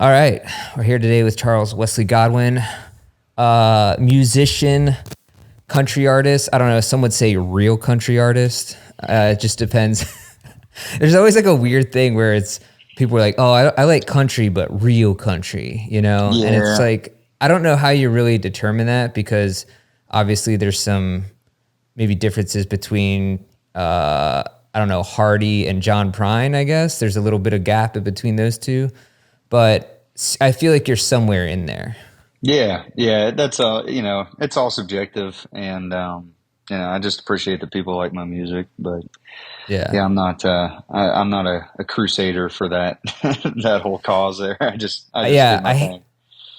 All right, we're here today with Charles Wesley Godwin, musician, country artist. I don't know, some would say real country artist. It just depends. There's always like a weird thing where it's people are like, oh, I like country, but real country, you know? And it's Yeah, like, I don't know how you really determine that because obviously there's some maybe differences between, I don't know, Hardy and John Prine, I guess. There's a little bit of gap in between those two, but I feel like you're somewhere in there. yeah. That's it's all subjective, and I just appreciate that people like my music. But Yeah. yeah, I'm not a crusader for that that whole cause there. I just do Yeah, my thing.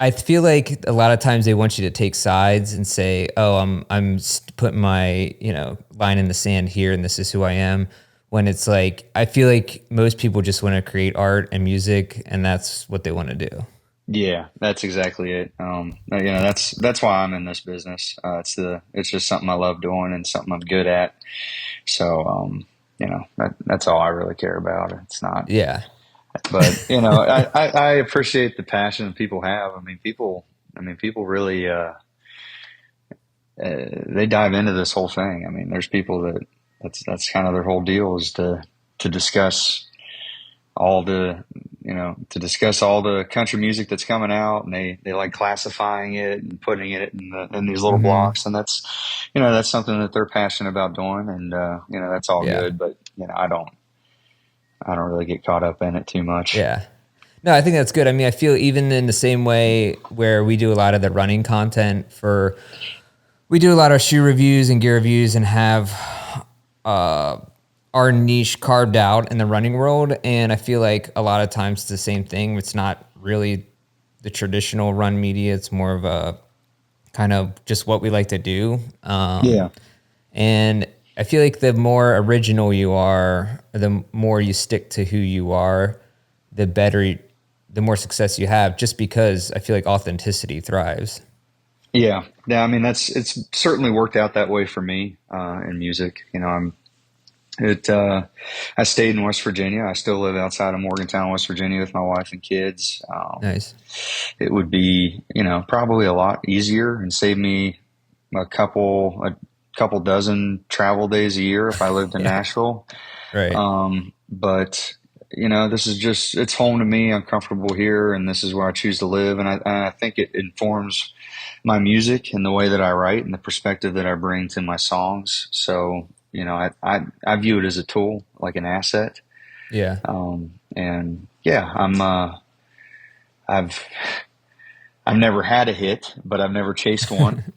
I feel like a lot of times they want you to take sides and say, "Oh, I'm putting my line in the sand here, and this is who I am." When it's like, I feel like most people just want to create art and music, and that's what they want to do. Yeah, that's exactly it. That's why I'm in this business. It's just something I love doing and something I'm good at. So that's all I really care about. It's not. Yeah, But I appreciate the passion that people have. People really they dive into this whole thing. I mean, there's people that's kind of their whole deal is to discuss all the to discuss all the country music that's coming out, and they like classifying it and putting it in these little blocks, and that's something that they're passionate about doing, and that's all yeah, good. But I don't really get caught up in it too much. yeah. No, I think that's good. I mean, I feel even in the same way where we do a lot of the running content we do a lot of shoe reviews and gear reviews and have our niche carved out in the running world. And I feel like a lot of times it's the same thing. It's not really the traditional run media. It's more of a kind of just what we like to do. Yeah. And I feel like the more original you are, the more you stick to who you are, the more success you have, just because I feel like authenticity thrives. Yeah. I mean, it's certainly worked out that way for me in music. It. I stayed in West Virginia. I still live outside of Morgantown, West Virginia, with my wife and kids. Nice. It would be, probably a lot easier and save me a couple dozen travel days a year if I lived in Yeah. Nashville. Right. But this is just, it's home to me. I'm comfortable here, and this is where I choose to live. And I think it informs my music and the way that I write and the perspective that I bring to my songs. So, I view it as a tool, like an asset. Yeah. And yeah, I've, I've never had a hit, but I've never chased one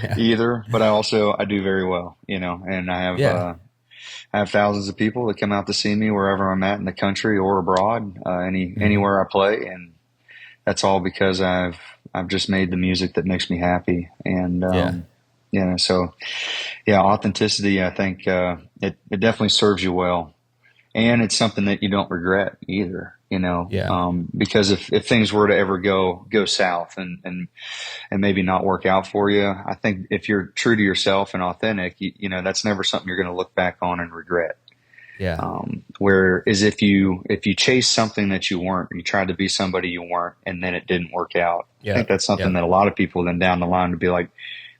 Yeah. either. But I do very well, and Yeah. I have thousands of people that come out to see me wherever I'm at in the country or abroad, anywhere I play, and that's all because I've just made the music that makes me happy, and Yeah. so yeah, authenticity. I think it definitely serves you well, and it's something that you don't regret either. Yeah. Because if things were to ever go south and maybe not work out for you, I think if you're true to yourself and authentic, that's never something you're going to look back on and regret. Yeah. Whereas if you chase something that you weren't, you tried to be somebody you weren't, and then it didn't work out, I Yeah. think that's something Yeah. that a lot of people then down the line would be like,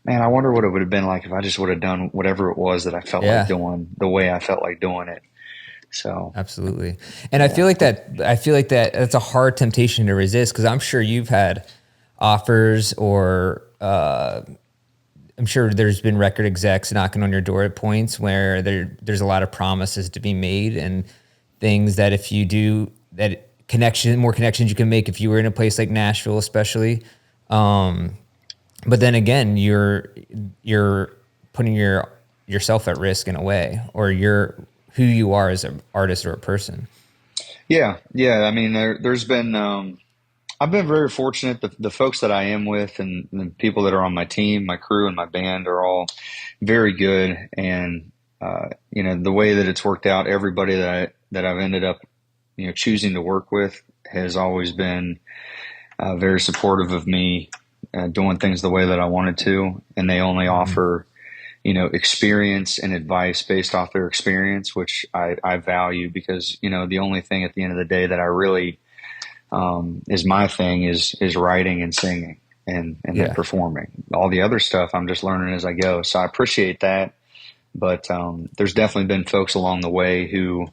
man, I wonder what it would have been like if I just would have done whatever it was that I felt like Yeah. doing the way I felt like doing it. So, Absolutely. And I yeah. feel like that's a hard temptation to resist because I'm sure you've had offers or I'm sure there's been record execs knocking on your door at points where there's a lot of promises to be made and things that if you do that more connections you can make if you were in a place like Nashville, especially. But then again, you're putting yourself at risk in a way, or who you are as an artist or a person. Yeah. I mean, there's been, I've been very fortunate. The folks that I am with and the people that are on my team, my crew and my band are all very good. And, the way that it's worked out, everybody that I've ended up, choosing to work with has always been very supportive of me doing things the way that I wanted to. And they only offer, experience and advice based off their experience, which I value because, the only thing at the end of the day that I really is my thing, is writing and singing and then Yeah. performing. All the other stuff I'm just learning as I go. So I appreciate that. But there's definitely been folks along the way who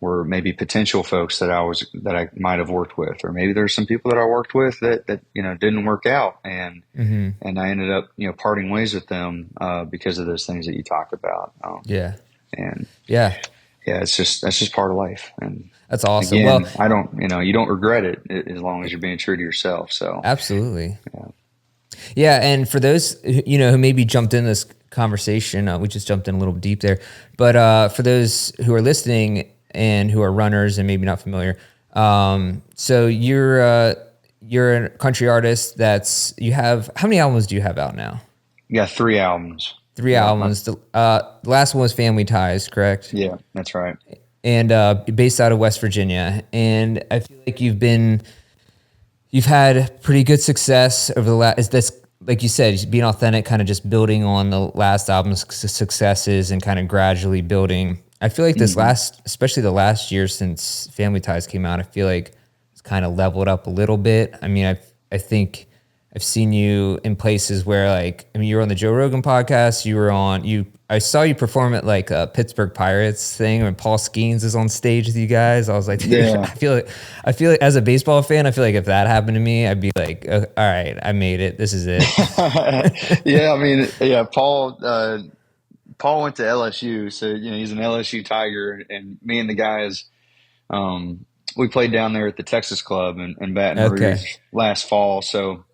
were maybe potential folks that I might have worked with, or maybe there's some people that I worked with that didn't work out, Hmm. and I ended up parting ways with them because of those things that you talked about. Yeah. And Yeah. yeah, that's just part of life. And That's awesome. Well, again, I don't you don't regret it as long as you're being true to yourself. So absolutely. Yeah. And for those, who maybe jumped in this conversation, we just jumped in a little deep there, but for those who are listening and who are runners and maybe not familiar, so you're a country artist you have, how many albums do you have out now? you got 3 albums. Three Yeah, albums. The last one was Family Ties, correct? yeah, that's right. And based out of West Virginia. And I feel like you've had pretty good success over the last, is this, like you said, being authentic, kind of just building on the last album's successes and kind of gradually building. I feel like this especially the last year since Family Ties came out, I feel like it's kind of leveled up a little bit. I mean, I think I've seen you in places where, like, I mean, you were on the Joe Rogan podcast. I saw you perform at like a Pittsburgh Pirates thing when Paul Skeens is on stage with you guys. I was like, dude, Yeah. I feel like as a baseball fan, I feel like if that happened to me, I'd be like, all right, I made it. This is it. Yeah, I mean, yeah, Paul went to LSU, so he's an LSU Tiger, and me and the guys, we played down there at the Texas Club in Baton Okay. Rouge last fall. So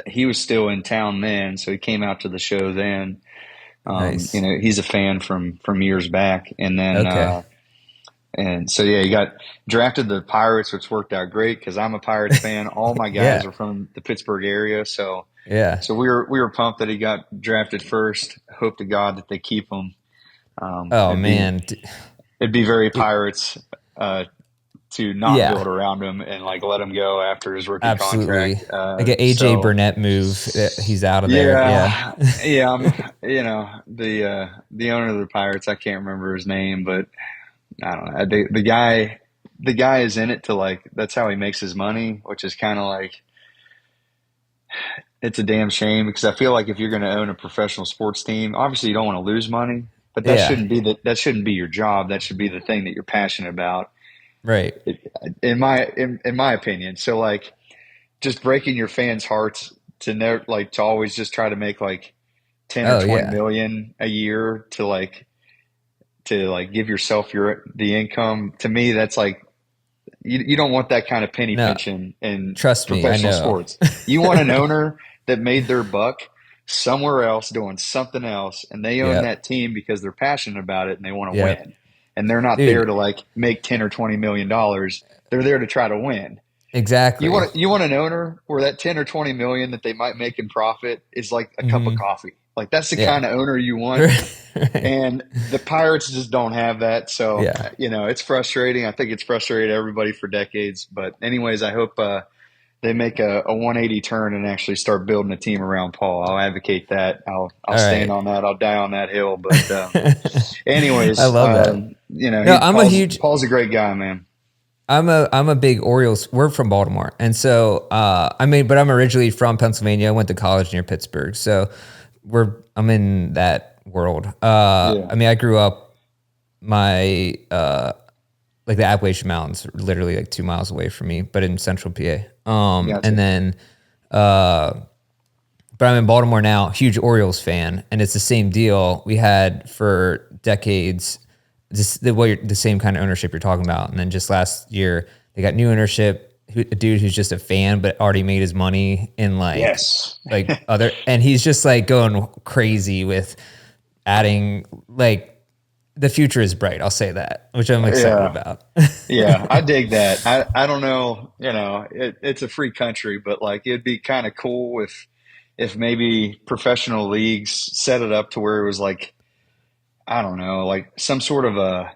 he was still in town then, so he came out to the show then. Nice. He's a fan from years back, and then Okay. and so yeah, he got drafted to the Pirates, which worked out great because I'm a Pirates fan. All my guys Yeah. are from the Pittsburgh area, so. Yeah. So we were pumped that he got drafted first. Hope to God that they keep him. Oh man. It'd be very Pirates to not Yeah. build around him and like let him go after his rookie Absolutely. contract. Like an AJ Burnett move. He's out of there. Yeah, Yeah. yeah. The owner of the Pirates. I can't remember his name, but I don't know. The guy is in it to like. That's how he makes his money, which is kind of like. It's a damn shame because I feel like if you're going to own a professional sports team, obviously you don't want to lose money, but Yeah. that shouldn't be your job. That should be the thing that you're passionate about, Right. in my opinion. So like, just breaking your fans' hearts to never like to always just try to make like 10 or Oh 20 yeah. million a year to give yourself the income. To me, that's like you don't want that kind of penny No. pinching in Trust me, I professional know. sports. You want an owner that made their buck somewhere else doing something else, and they own Yep. that team because they're passionate about it and they want to Yep. win. And they're not there Dude, to like make 10 or 20 million dollars. They're there to try to win. exactly. You want an owner where that 10 or 20 million that they might make in profit is like a cup of coffee. Like that's the Yeah. kind of owner you want. Right. And the Pirates just don't have that. So, Yeah. it's frustrating. I think it's frustrated everybody for decades. But anyways, I hope they make a 180 turn and actually start building a team around Paul. I'll advocate that. I'll All stand right. on that. I'll die on that hill. But anyways, I love that. No, Paul's a great guy, man. I'm a big Orioles. We're from Baltimore, and so but I'm originally from Pennsylvania. I went to college near Pittsburgh, so I'm in that world. Yeah. I mean, I grew up like the Appalachian Mountains, are literally like 2 miles away from me, but in Central PA. Gotcha. And then, but I'm in Baltimore now. Huge Orioles fan, and it's the same deal we had for decades. The same kind of ownership you're talking about, and then just last year they got new ownership. A dude who's just a fan but already made his money in Yes. and he's just like going crazy with adding like the future is bright. I'll say that, which I'm excited about. Yeah, I dig that. I don't know, it's a free country, but like it'd be kind of cool if maybe professional leagues set it up to where it was like, I don't know, like some sort of a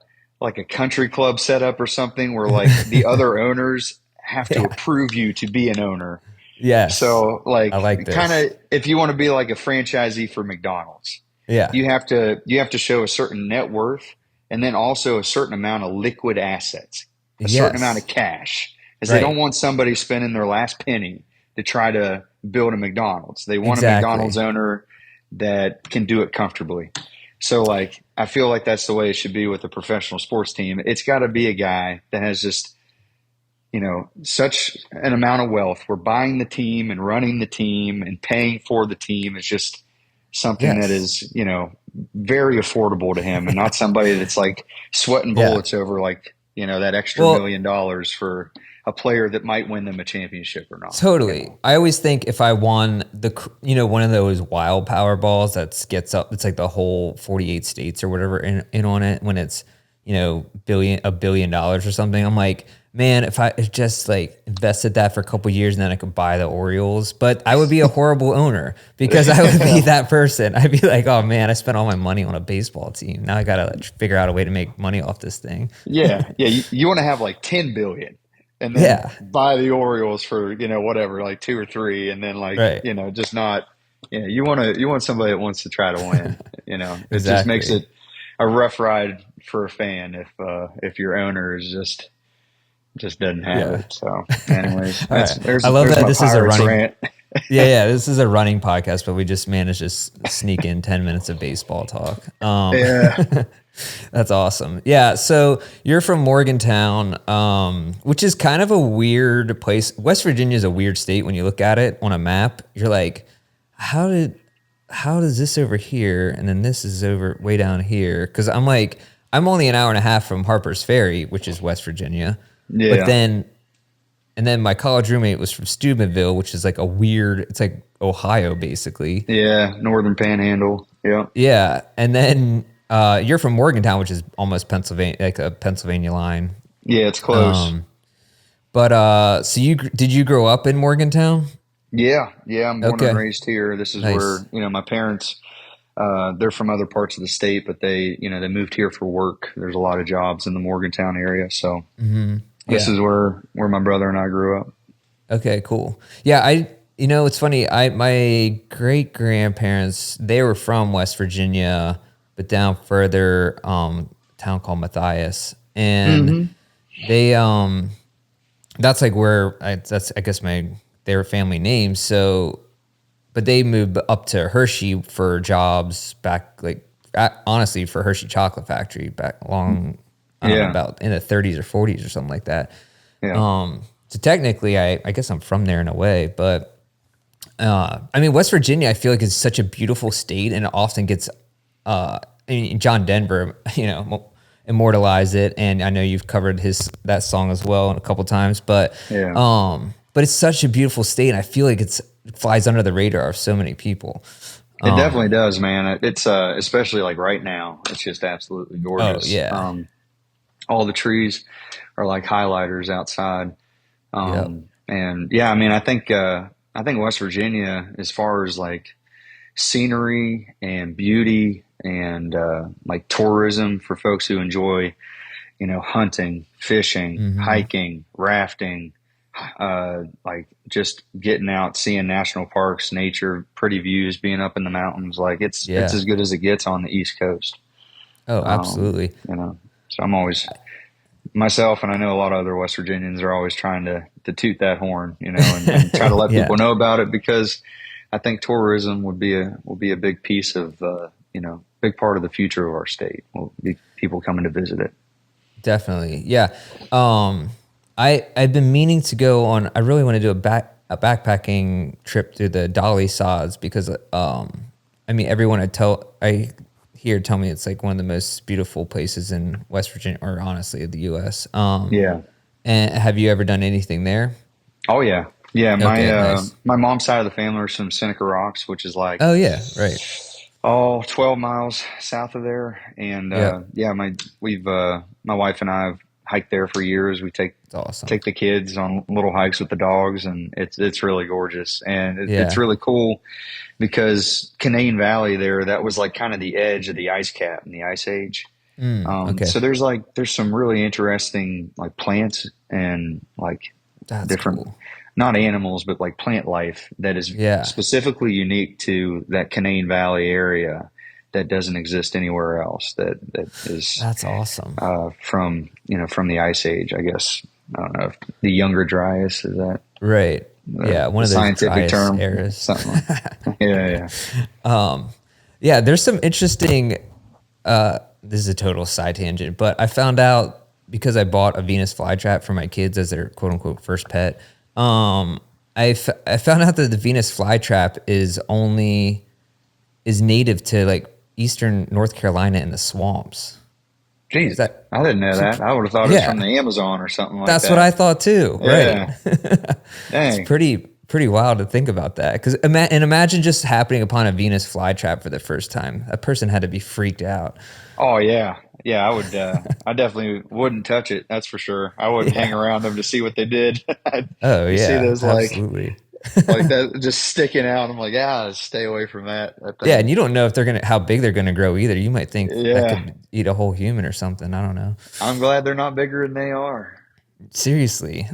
country club setup or something where like the other owners have to Yeah. approve you to be an owner. Yes, So like I like kind this. of if you want to be like a franchisee for McDonald's, Yeah, you have to show a certain net worth and then also a certain amount of liquid assets, a certain amount yes, of cash, is they don't Right. want somebody spending their last penny to try to build a McDonald's. They want a Exactly. McDonald's owner that can do it comfortably. So like, I feel like that's the way it should be with a professional sports team. It's got to be a guy that has just, such an amount of wealth. We're buying the team and running the team and paying for the team. It's just something that Yes. is, very affordable to him, and not somebody that's like sweating Yeah. bullets over like, that extra Well, $1 million for a player that might win them a championship or not, totally. I always think if I won one of those wild Powerballs that gets up, it's like the whole 48 states or whatever in on it when it's, $1 billion or something. I'm like, man, if I just like invested that for a couple years and then I could buy the Orioles, but I would be a horrible owner because I would be that person. I'd be like, oh man, I spent all my money on a baseball team. Now I got to figure out a way to make money off this thing. Yeah, yeah. You want to have like 10 billion, and then Yeah. buy the Orioles for whatever, like 2 or 3, and then like Right. just not. You want somebody that wants to try to win. It just makes Exactly. it a rough ride for a fan if your owner is just doesn't have Yeah. it. So, anyways, All right. there's I love there's that my this is a Pirates running. rant. Yeah. This is a running podcast, but we just managed to sneak in 10 minutes of baseball talk. Yeah, That's awesome. Yeah. So you're from Morgantown, which is kind of a weird place. West Virginia is a weird state when you look at it on a map. You're like, how does this over here and then this is over way down here? Because I'm only an hour and a half from Harper's Ferry, which is West Virginia. But yeah, then my college roommate was from Steubenville, which is like it's like Ohio basically. yeah. Northern Panhandle. Yeah, Yeah, and then you're from Morgantown, which is almost Pennsylvania, like a Pennsylvania line. yeah. It's close. But so did you grow up in Morgantown? Yeah, yeah. I'm born and Okay, raised here. This is where nice. my parents. They're from other parts of the state, but they moved here for work. There's a lot of jobs in the Morgantown area, so this Yeah. is where my brother and I grew up. Okay, cool. Yeah, it's funny. My great grandparents, they were from West Virginia, but down further, town called Matthias, and they that's like that's I guess their family name. So, but they moved up to Hershey for jobs back, like honestly for Hershey Chocolate Factory back long, I don't know, Yeah, about in the 30s or 40s or something like that. yeah, So technically, I guess I'm from there in a way, but I mean, West Virginia, I feel like is such a beautiful state, and it often gets. I mean, John Denver, immortalized it, and I know you've covered that song as well a couple times, yeah. but it's such a beautiful state, and I feel like it flies under the radar of so many people. It definitely does, man. It's especially like right now. It's just absolutely Oh gorgeous. yeah, All the trees are like highlighters outside. yep, And yeah, I mean, I think West Virginia, as far as like scenery and beauty and like tourism for folks who enjoy, hunting, fishing, hiking, rafting, like just getting out, seeing national parks, nature, pretty views, being up in the mountains. Like it's yeah. as good as it gets on the East Coast. Oh, Um, absolutely. so I'm always myself, and I know a lot of other West Virginians are always trying to toot that horn, and try to let Yeah, people know about it, because I think tourism would be a big piece of big part of the future of our state. Will be people coming to visit it. definitely. Yeah. I've been meaning to go on. I really want to do a backpacking trip through the Dolly Sods because I mean everyone I hear tell me it's like one of the most beautiful places in West Virginia, or honestly the U.S. Yeah. And have you ever done anything there? Oh yeah. Yeah. My Okay, nice. my mom's side of the family are from Seneca Rocks, which is like Oh yeah, right. 12 miles south of there. And Yeah, yeah, my wife and I have hiked there for years. We take it's awesome. take the kids on little hikes with the dogs, and it's really gorgeous, and it's Yeah. really cool because Canaan Valley there, that was like kind of the edge of the ice cap in the ice age. Okay, So there's some really interesting like plants and like that's different, cool. not animals, but like plant life that is Yeah, specifically unique to that Canaan Valley area that doesn't exist anywhere else. That is that's awesome. from the ice age, I guess. I don't know if the Younger Dryas is that Right. Yeah, one the of those scientific driest term, eras. something like. Yeah, Yeah, there's some interesting. This is a total side tangent, but I found out because I bought a Venus flytrap for my kids as their quote unquote first pet. I found out that the Venus flytrap is native to like eastern North Carolina in the swamps. Is Jeez, that I didn't know that. I would have thought it was from yeah? the Amazon or something like That's what I that. thought too. Right. Yeah, It's dang. pretty wild to think about that. Because imagine just happening upon a Venus flytrap for the first time. A person had to be freaked out. Oh yeah, yeah. I would. I definitely wouldn't touch it. That's for sure. I wouldn't hang Yeah. around them to see what they did. Oh You see yeah, those absolutely. like that just sticking out. I'm like, yeah, stay away from that Yeah, and thing. you don't know if they're gonna how big they're gonna grow either. You might think that Yeah, could eat a whole human or something. I don't know. I'm glad they're not bigger than they are. Seriously.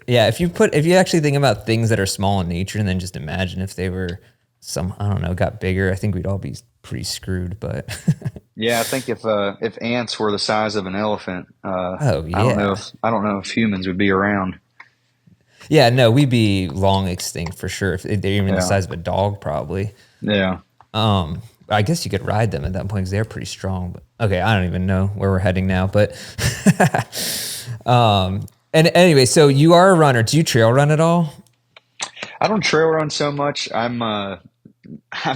Yeah, if you actually think about things that are small in nature and then just imagine if they were some I don't know, got bigger, I think we'd all be pretty screwed, but Yeah, I think if ants were the size of an elephant, oh yeah. I don't know if humans would be around. Yeah, no, we'd be long extinct for sure. If they're even the Yeah, size of a dog, probably. yeah. I guess you could ride them at that point because they're pretty strong. But okay, I don't even know where we're heading now. But and anyway, so you are a runner. Do you trail run at all? I don't trail run so much. I've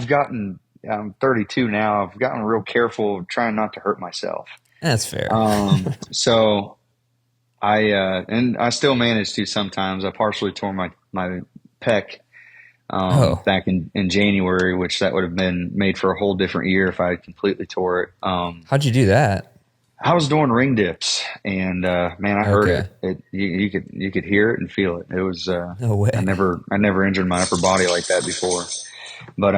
gotten. I'm 32 now. I've gotten real careful trying not to hurt myself. That's fair. So and I still manage to sometimes. I partially tore my pec Oh, back in January, which that would have been made for a whole different year if I had completely tore it. how'd you do that? I was doing ring dips, and man, I heard Okay. it. You could hear it and feel it. It was No way. I never injured my upper body like that before. But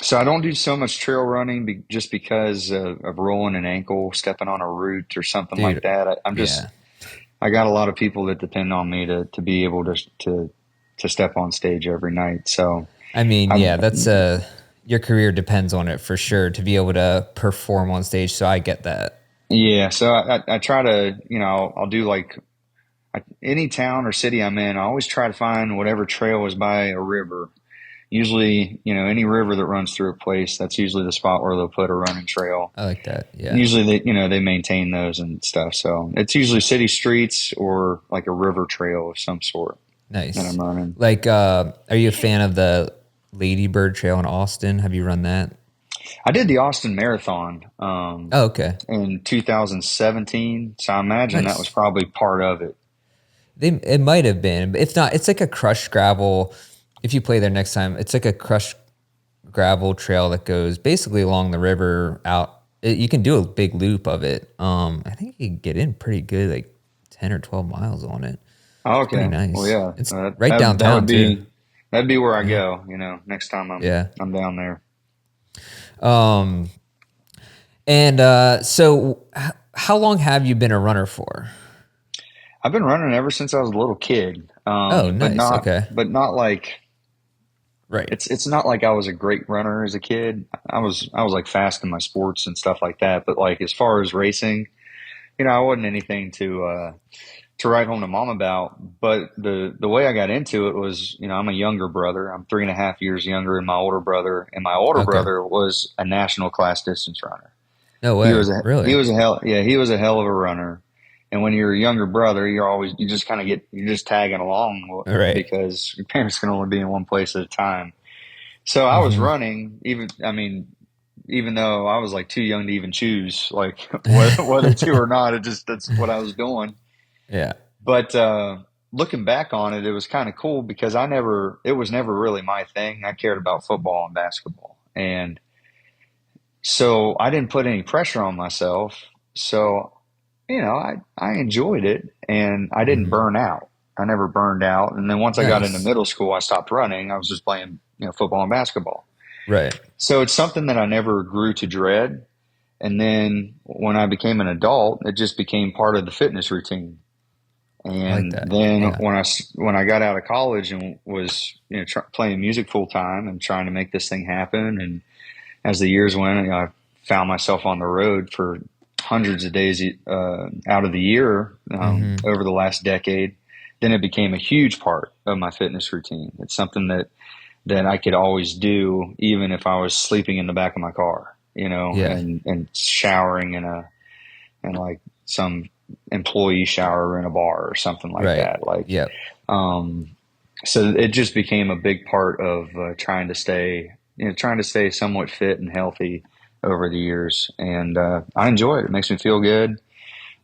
so I don't do so much trail running just because of rolling an ankle, stepping on a root or something like Dude, that. yeah. I got a lot of people that depend on me to be able to step on stage every night. So I mean, I yeah, that's your career depends on it for sure to be able to perform on stage. So I get that. yeah, so I try to I'll do like any town or city I'm in. I always try to find whatever trail is by a river. Usually, any river that runs through a place, that's usually the spot where they'll put a running trail. I like that. Yeah. Usually they maintain those and stuff. So it's usually city streets or like a river trail of some sort that I'm Nice. running. Like, are you a fan of the Lady Bird Trail in Austin? Have you run that? I did the Austin Marathon Oh, okay. in 2017, so I imagine that was Nice. probably part of it. It might have been, but if not, it's like a crushed gravel. If you play there next time, it's like a crushed gravel trail that goes basically along the river out. You can do a big loop of it. I think you can get in pretty good, like 10 or 12 miles on it. Oh, It's pretty okay, well, nice. yeah, It's right downtown would too. be that'd be where I Yeah. go. Next time Yeah. I'm down there. Um, and so how long have you been a runner for? I've been running ever since I was a little kid, Oh, nice. Okay. but not like Right. it's not like I was a great runner as a kid. I was like fast in my sports and stuff like that. But like as far as racing, I wasn't anything to write home to mom about. But the way I got into it was, I'm a younger brother. I'm 3.5 years younger than my older brother, and my older Okay. brother was a national class distance runner. No He way. was a he Really? was a hell yeah, he was a hell of a runner. And when you're a younger brother, you just kind of you're just tagging along Right. because your parents can only be in one place at a time. So I was Hmm. running, even though I was like too young to even choose like whether to or not. That's what I was doing. Yeah. But looking back on it, it was kind of cool because it was never really my thing. I cared about football and basketball, and so I didn't put any pressure on myself. So I enjoyed it, and I didn't Hmm. burn out. I never burned out. And then once I got into Nice. middle school, I stopped running. I was just playing, football and basketball. Right. So it's something that I never grew to dread. And then when I became an adult, it just became part of the fitness routine. I like And that. then Yeah. when I got out of college and was playing music full time and trying to make this thing happen, and as the years went, I found myself on the road for hundreds of days out of the year Mm-hmm. over the last decade, then it became a huge part of my fitness routine. It's something that I could always do, even if I was sleeping in the back of my car, Yeah. and showering in like some employee shower in a bar or something like Right. that. Like, Yep. um, so it just became a big part of trying to stay somewhat fit and healthy over the years. And I enjoy it. It makes me feel good.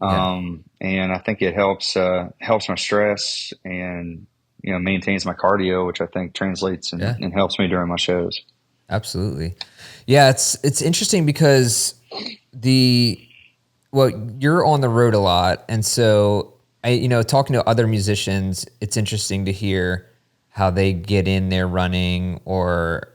Yeah. And I think it helps my stress and, maintains my cardio, which I think translates Yeah. and helps me during my shows. Absolutely. Yeah, it's interesting because the well, you're on the road a lot, and so talking to other musicians, it's interesting to hear how they get in there running or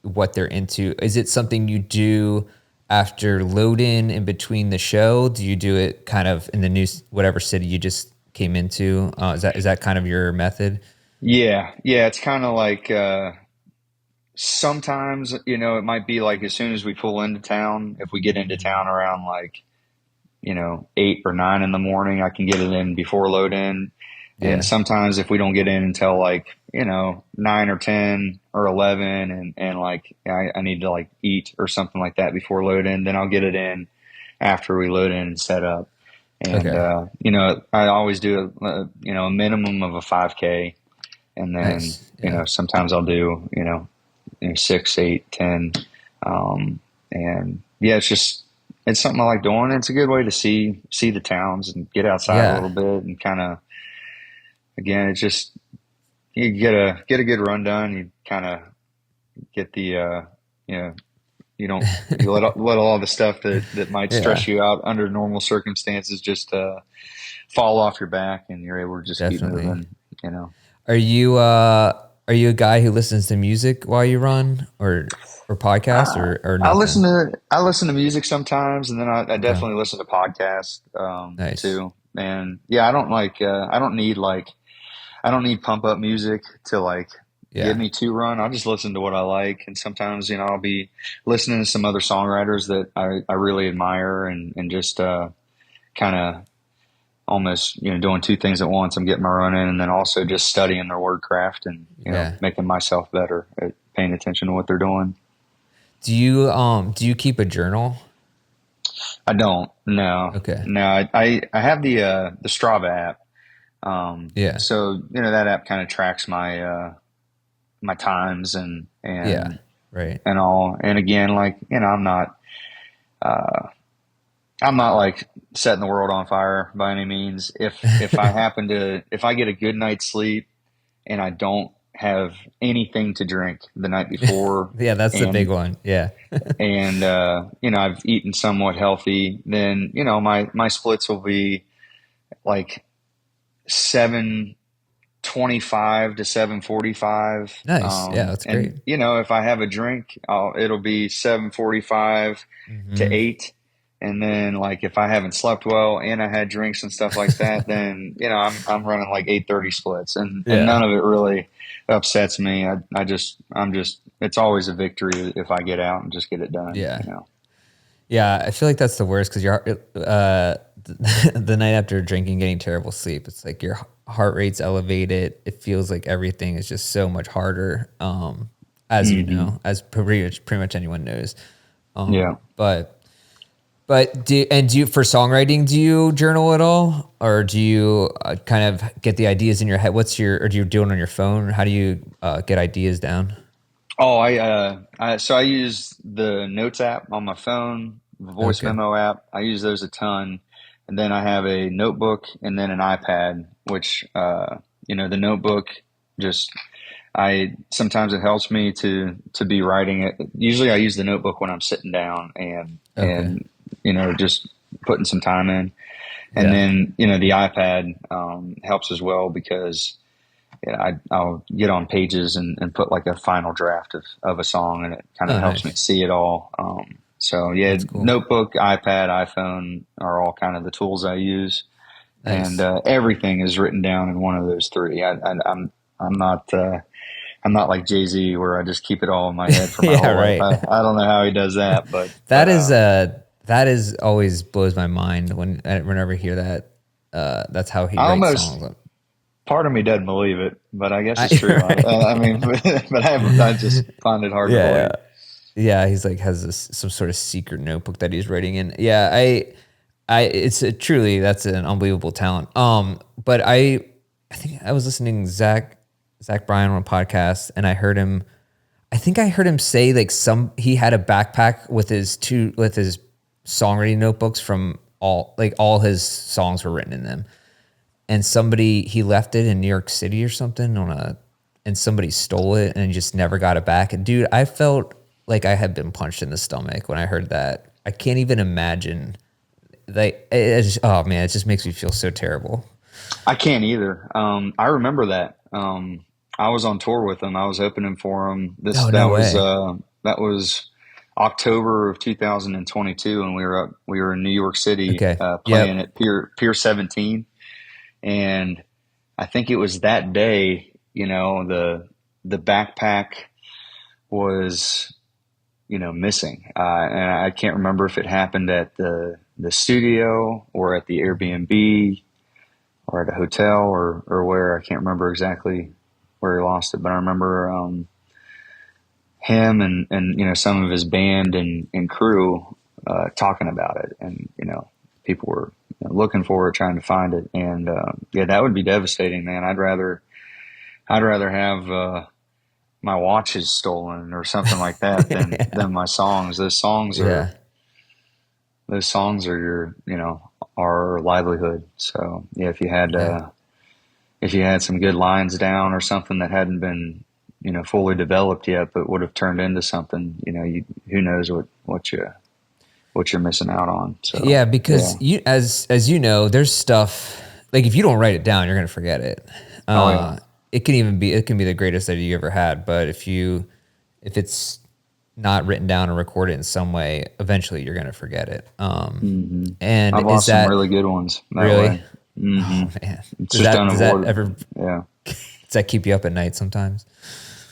what they're into. Is it something you do after load in between the show? Do you do it kind of in the new whatever city you just came into? Is that kind of your method? Yeah. Yeah. It's kind of like, sometimes, it might be like as soon as we pull into town, if we get into town around like, 8 or 9 in the morning, I can get it in before load in. And Yeah. sometimes if we don't get in until like, 9 or 10 or 11 and like I need to like eat or something like that before load in, then I'll get it in after we load in and set up. And, Okay. I always do a minimum of a 5K. And then, Nice. Yeah. sometimes I'll do, 6, 8, 10. And yeah, it's something I like doing. It's a good way to see the towns and get outside a Yeah. little bit and kind of, again, it's just, you get a good run done. You kind of get the, you know, you let all the stuff that might Yeah. stress you out under normal circumstances just, fall off your back and you're able to just keep Definitely. moving, you know. Are you a guy who listens to music while you run or podcasts or I nothing? listen to music sometimes, and then I Okay. definitely listen to podcasts Nice. too. And yeah, I don't need pump up music to like get Yeah. me to run. I'll just listen to what I like, and sometimes I'll be listening to some other songwriters that I really admire, and just kind of almost doing two things at once. I'm getting my run in, and then also just studying their word craft and Yeah. making myself better at paying attention to what they're doing. Do you keep a journal? I don't. No, Okay. no. I have the Strava app. Yeah. So that app kind of tracks my times Yeah. Right. and all. And again, like uh, I'm not like setting the world on fire by any means. If I get a good night's sleep and I don't have anything to drink the night before, Yeah, that's the big and one. Yeah. I've eaten somewhat healthy, then my splits will be like 7:25 to 7:45. Nice. Yeah, that's And great. if I have a drink, it'll be 7:45 to Hmm. 8. And then like if I haven't slept well and I had drinks and stuff like that, then I'm running like 8:30 splits, and Yeah. none of it really upsets me. I'm just it's always a victory if I get out and just get it done. Yeah. Yeah, I feel like that's the worst because the night after drinking, getting terrible sleep, it's like your heart rate's elevated. It feels like everything is just so much harder, as Hmm. as pretty much anyone knows. Yeah. But do you for songwriting, do you journal at all, or do you kind of get the ideas in your head? Or do you do it on your phone? Or how do you get ideas down? Oh, so I use the Notes app on my phone, the voice Okay. memo app. I use those a ton. And then I have a notebook and then an iPad, which, the notebook just, sometimes it helps me to be writing it. Usually I use the notebook when I'm sitting down Okay. just putting some time in. And Yeah. then, the iPad, helps as well because I'll get on pages and put like a final draft of a song, and it kind of Oh, helps me nice. see it all. So yeah, That's cool. notebook, iPad, iPhone are all kind of the tools I use, and Nice. everything is written down in one of those three. I'm not I'm not like Jay-Z where I just keep it all in my head for my Yeah. whole life. Right. I don't know how he does that, but That is That is always blows my mind whenever I hear that. That's how he I writes almost songs. part of me doesn't believe it, but I guess it's true. Right. I mean, but I just find it hard to Yeah, yeah. believe. Yeah, he's like has some sort of secret notebook that he's writing in. Yeah, it's truly that's an unbelievable talent. But I think I was listening to Zach Bryan on a podcast, and I heard him. I think I heard him say like he had a backpack with his songwriting notebooks from all his songs were written in them, and he left it in New York City or something and somebody stole it and just never got it back. And dude, I felt like I had been punched in the stomach when I heard that. I can't even imagine. Like, oh man, it just makes me feel so terrible. I can't either. I remember that. I was on tour with them. I was opening for them. Oh, no way. That was October of 2022, and we were in New York City, Okay. playing Yep. at Pier 17, and I think it was that day. The backpack was missing, and I can't remember if it happened at the studio or at the Airbnb or at a hotel or where. I can't remember exactly where he lost it, but I remember him and some of his band and crew talking about it, and people were looking for it, trying to find it, and yeah, that would be devastating, man. I'd rather have my watches stolen or something like that than my songs. Yeah. Those songs are our livelihood. So yeah, Yeah. if you had some good lines down or something that hadn't been fully developed yet, but would have turned into something, who knows what you're missing out on. So Yeah, yeah. because as you know, there's stuff like if you don't write it down, you're gonna forget it. Oh yeah. It can be the greatest idea you ever had, but if it's not written down or recorded in some way, eventually you're gonna forget it. hmm And I've is lost some that really good ones that really? way. hmm Oh man, It's just does that unavoidable. ever Yeah. does that keep you up at night sometimes?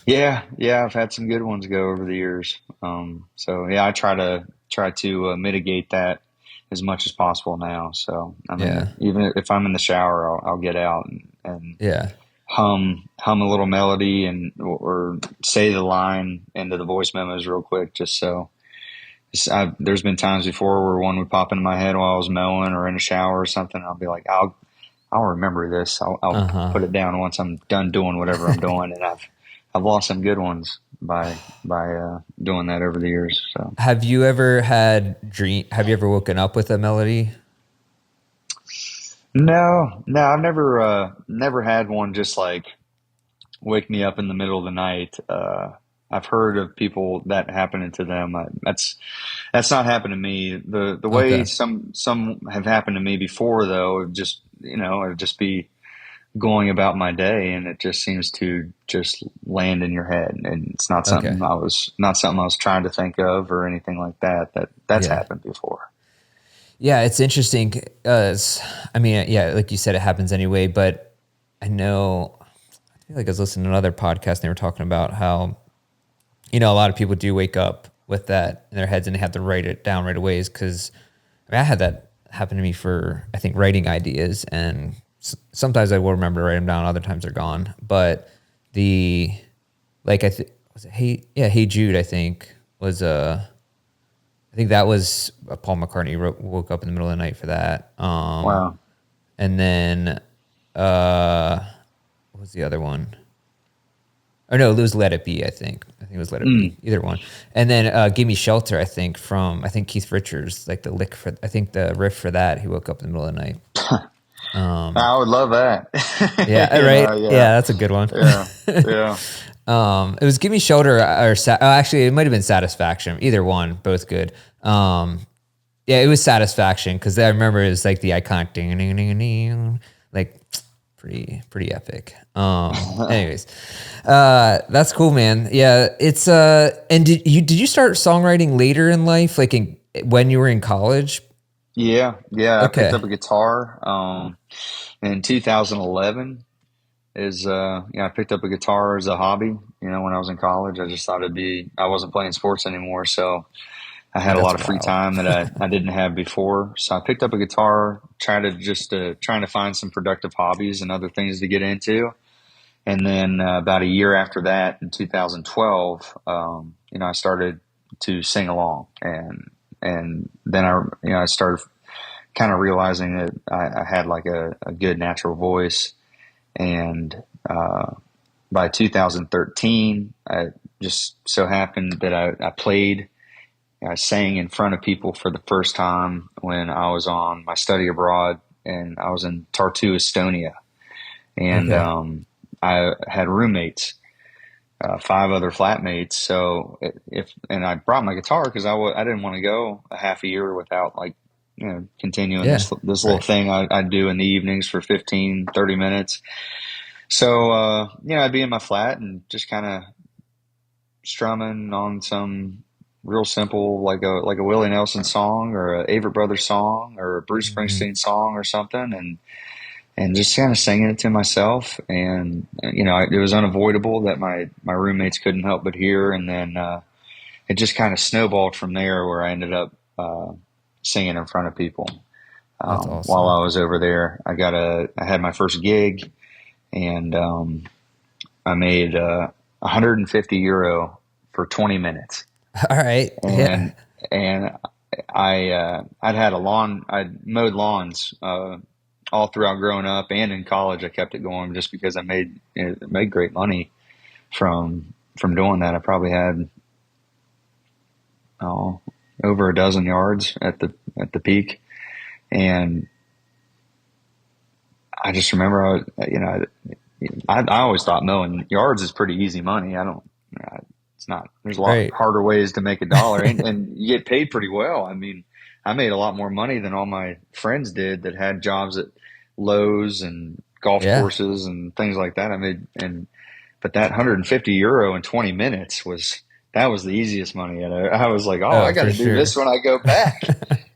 Yeah. Yeah. I've had some good ones go over the years. So yeah, I try to mitigate that as much as possible now. So, I mean, Yeah, even if I'm in the shower, I'll get out and yeah, hum a little melody or say the line into the voice memos real quick, just so. There's been times before where one would pop into my head while I was mowing or in a shower or something. And I'll be like, I'll remember this. I'll uh huh. put it down once I'm done doing whatever I'm doing. And I've lost some good ones by doing that over the years. So. Have you ever Have you ever woken up with a melody? No, no, I've never had one just like wake me up in the middle of the night. I've heard of people that happening to them. That's not happened to me. The way Okay, some have happened to me before, though, just it'd just be going about my day, and it just seems to just land in your head, and it's okay, not something I was trying to think of or anything like that. That's yeah. happened before. Yeah, it's interesting. I mean, yeah, like you said, it happens anyway. But I know, I feel like I was listening to another podcast and they were talking about how, a lot of people do wake up with that in their heads and they have to write it down right away. Because I had that happen to me for, I think, writing ideas. And sometimes I will remember to write them down, other times they're gone. But the, like, was it Hey Jude, I think, was I think that was Paul McCartney woke up in the middle of the night for that. Wow. And then what was the other one? Or no, it was Let It Be. I think it was Let It Be. Mm. Either one. And then Give Me Shelter. I think Keith Richards, like I think the riff for that. He woke up in the middle of the night. I would love that. Yeah, right. Yeah, Yeah, that's a good one. yeah, yeah. It was Give Me Shelter actually it might have been Satisfaction. Either one, both good. Yeah, it was Satisfaction because I remember it was like the iconic ding ding ding ding, like pretty epic. Anyways, that's cool, man. Yeah, it's and did you start songwriting later in life, like when you were in college? Yeah, yeah. I picked up Okay, a guitar in 2011. I picked up a guitar as a hobby. When I was in college, I just thought I wasn't playing sports anymore, so I Yeah, had a that's lot of free wild. time that I didn't have before. So I picked up a guitar, trying to find some productive hobbies and other things to get into. And then about a year after that, in 2012, I started to sing along, and then I started kind of realizing that I had like a good natural voice. And by 2013, I just so happened that I sang in front of people for the first time when I was on my study abroad, and I was in Tartu, Estonia, and Okay. I had roommates, five other flatmates. So and I brought my guitar because I didn't want to go a half a year without like continuing Yeah. this little Right. thing I do in the evenings for 15, 30 minutes. So I'd be in my flat and just kind of strumming on some real simple like a Willie Nelson song or a Avett Brothers song or a Bruce Hmm. Springsteen song or something, and just kind of singing it to myself. And it was unavoidable that my roommates couldn't help but hear. And then it just kind of snowballed from there, where I ended up singing in front of people. That's While awesome. I was over there, I had my first gig, and I made 150 euro for 20 minutes. All right. Yeah. And and I'd mowed lawns all throughout growing up, and in college I kept it going just because I made great money from doing that. I probably had oh over a dozen yards at the peak. And I just remember I always thought mowing yards is pretty easy money. I don't it's not. There's a lot Right. harder ways to make a dollar, and you get paid pretty well. I mean, I made a lot more money than all my friends did that had jobs at Lowe's and golf Yeah. courses and things like that. But that 150 euro in 20 minutes that was the easiest money. And I was like, oh, I Oh, got for to do sure. this when I go back.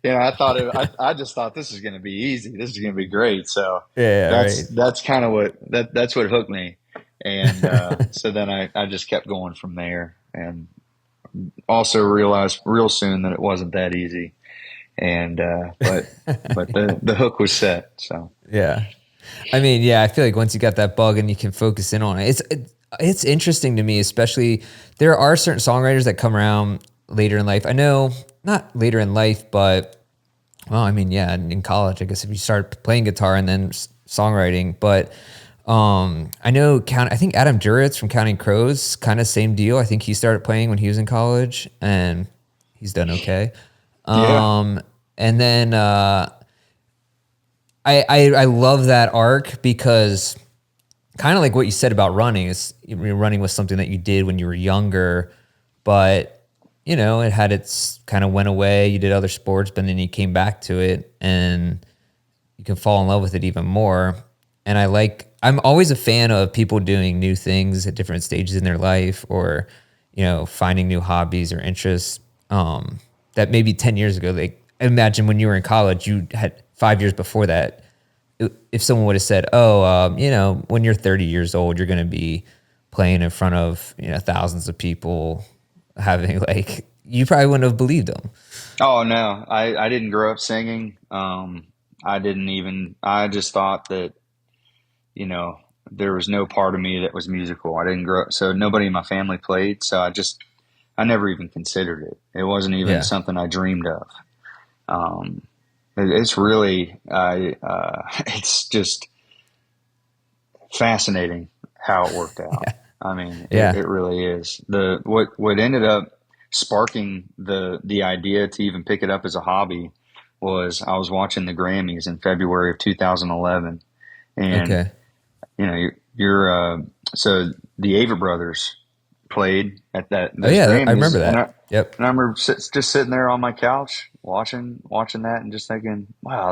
I just thought this is going to be easy. This is going to be great. So Yeah. Right. that's kind of that's what hooked me. And so then I just kept going from there, and also realized real soon that it wasn't that easy. And but the hook was set. So Yeah. I mean, yeah, I feel like once you got that bug and you can focus in on it, it's interesting to me, especially there are certain songwriters that come around later in life. I know not later in life, but well, I mean, yeah, in college, I guess if you start playing guitar and then songwriting, but I know I think Adam Duritz from Counting Crows, kind of same deal. I think he started playing when he was in college and he's done okay. yeah, And then I love that arc because kind of like what you said about running is you're running with something that you did when you were younger, but it had its kind of went away. You did other sports, but then you came back to it and you can fall in love with it even more. And I'm always a fan of people doing new things at different stages in their life or, finding new hobbies or interests. That maybe 10 years ago, like imagine when you were in college, you had 5 years before that. If someone would have said, oh, when you're 30 years old, you're going to be playing in front of, thousands of people having like, you probably wouldn't have believed them. oh no, I didn't grow up singing. I just thought that you know there was no part of me that was musical. I didn't grow up, so nobody in my family played. So I never even considered it. It wasn't even Yeah. something I dreamed of. It's really it's just fascinating how it worked out. I mean, Yeah. it really is. What ended up sparking the idea to even pick it up as a hobby was I was watching the Grammys in February of 2011, and Okay. you're so the Avett Brothers played at that Oh those yeah. I Grammys, remember and that. Yep. I remember just sitting there on my couch watching that and just thinking, wow,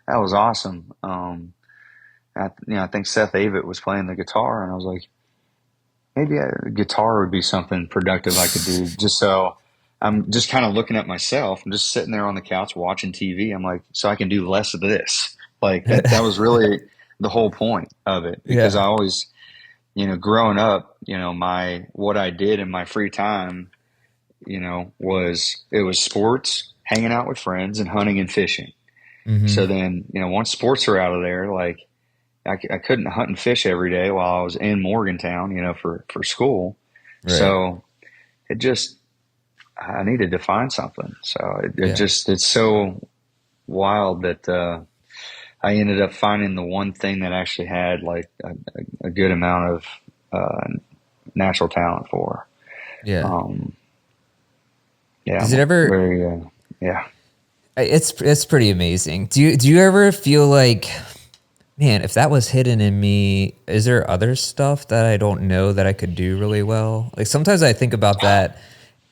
that was awesome. I think Seth Avett was playing the guitar, and I was like, maybe a guitar would be something productive I could do. Just so I'm just kind of looking at myself. I'm just sitting there on the couch watching TV. I'm like, so I can do less of this. Like that was really the whole point of it, because I Yeah. always, growing up, my what I did in my free time it was sports, hanging out with friends, and hunting and fishing. So Mm-hmm. then, once sports are out of there, like I couldn't hunt and fish every day while I was in Morgantown, for school. Right. So it just, I needed to find something. So Yeah. it's so wild that, I ended up finding the one thing that actually had like a good amount of, natural talent for. Yeah. Um, yeah, Does it I'm ever? very, yeah. It's pretty amazing. Do you ever feel like, man, if that was hidden in me, is there other stuff that I don't know that I could do really well? Like sometimes I think about that.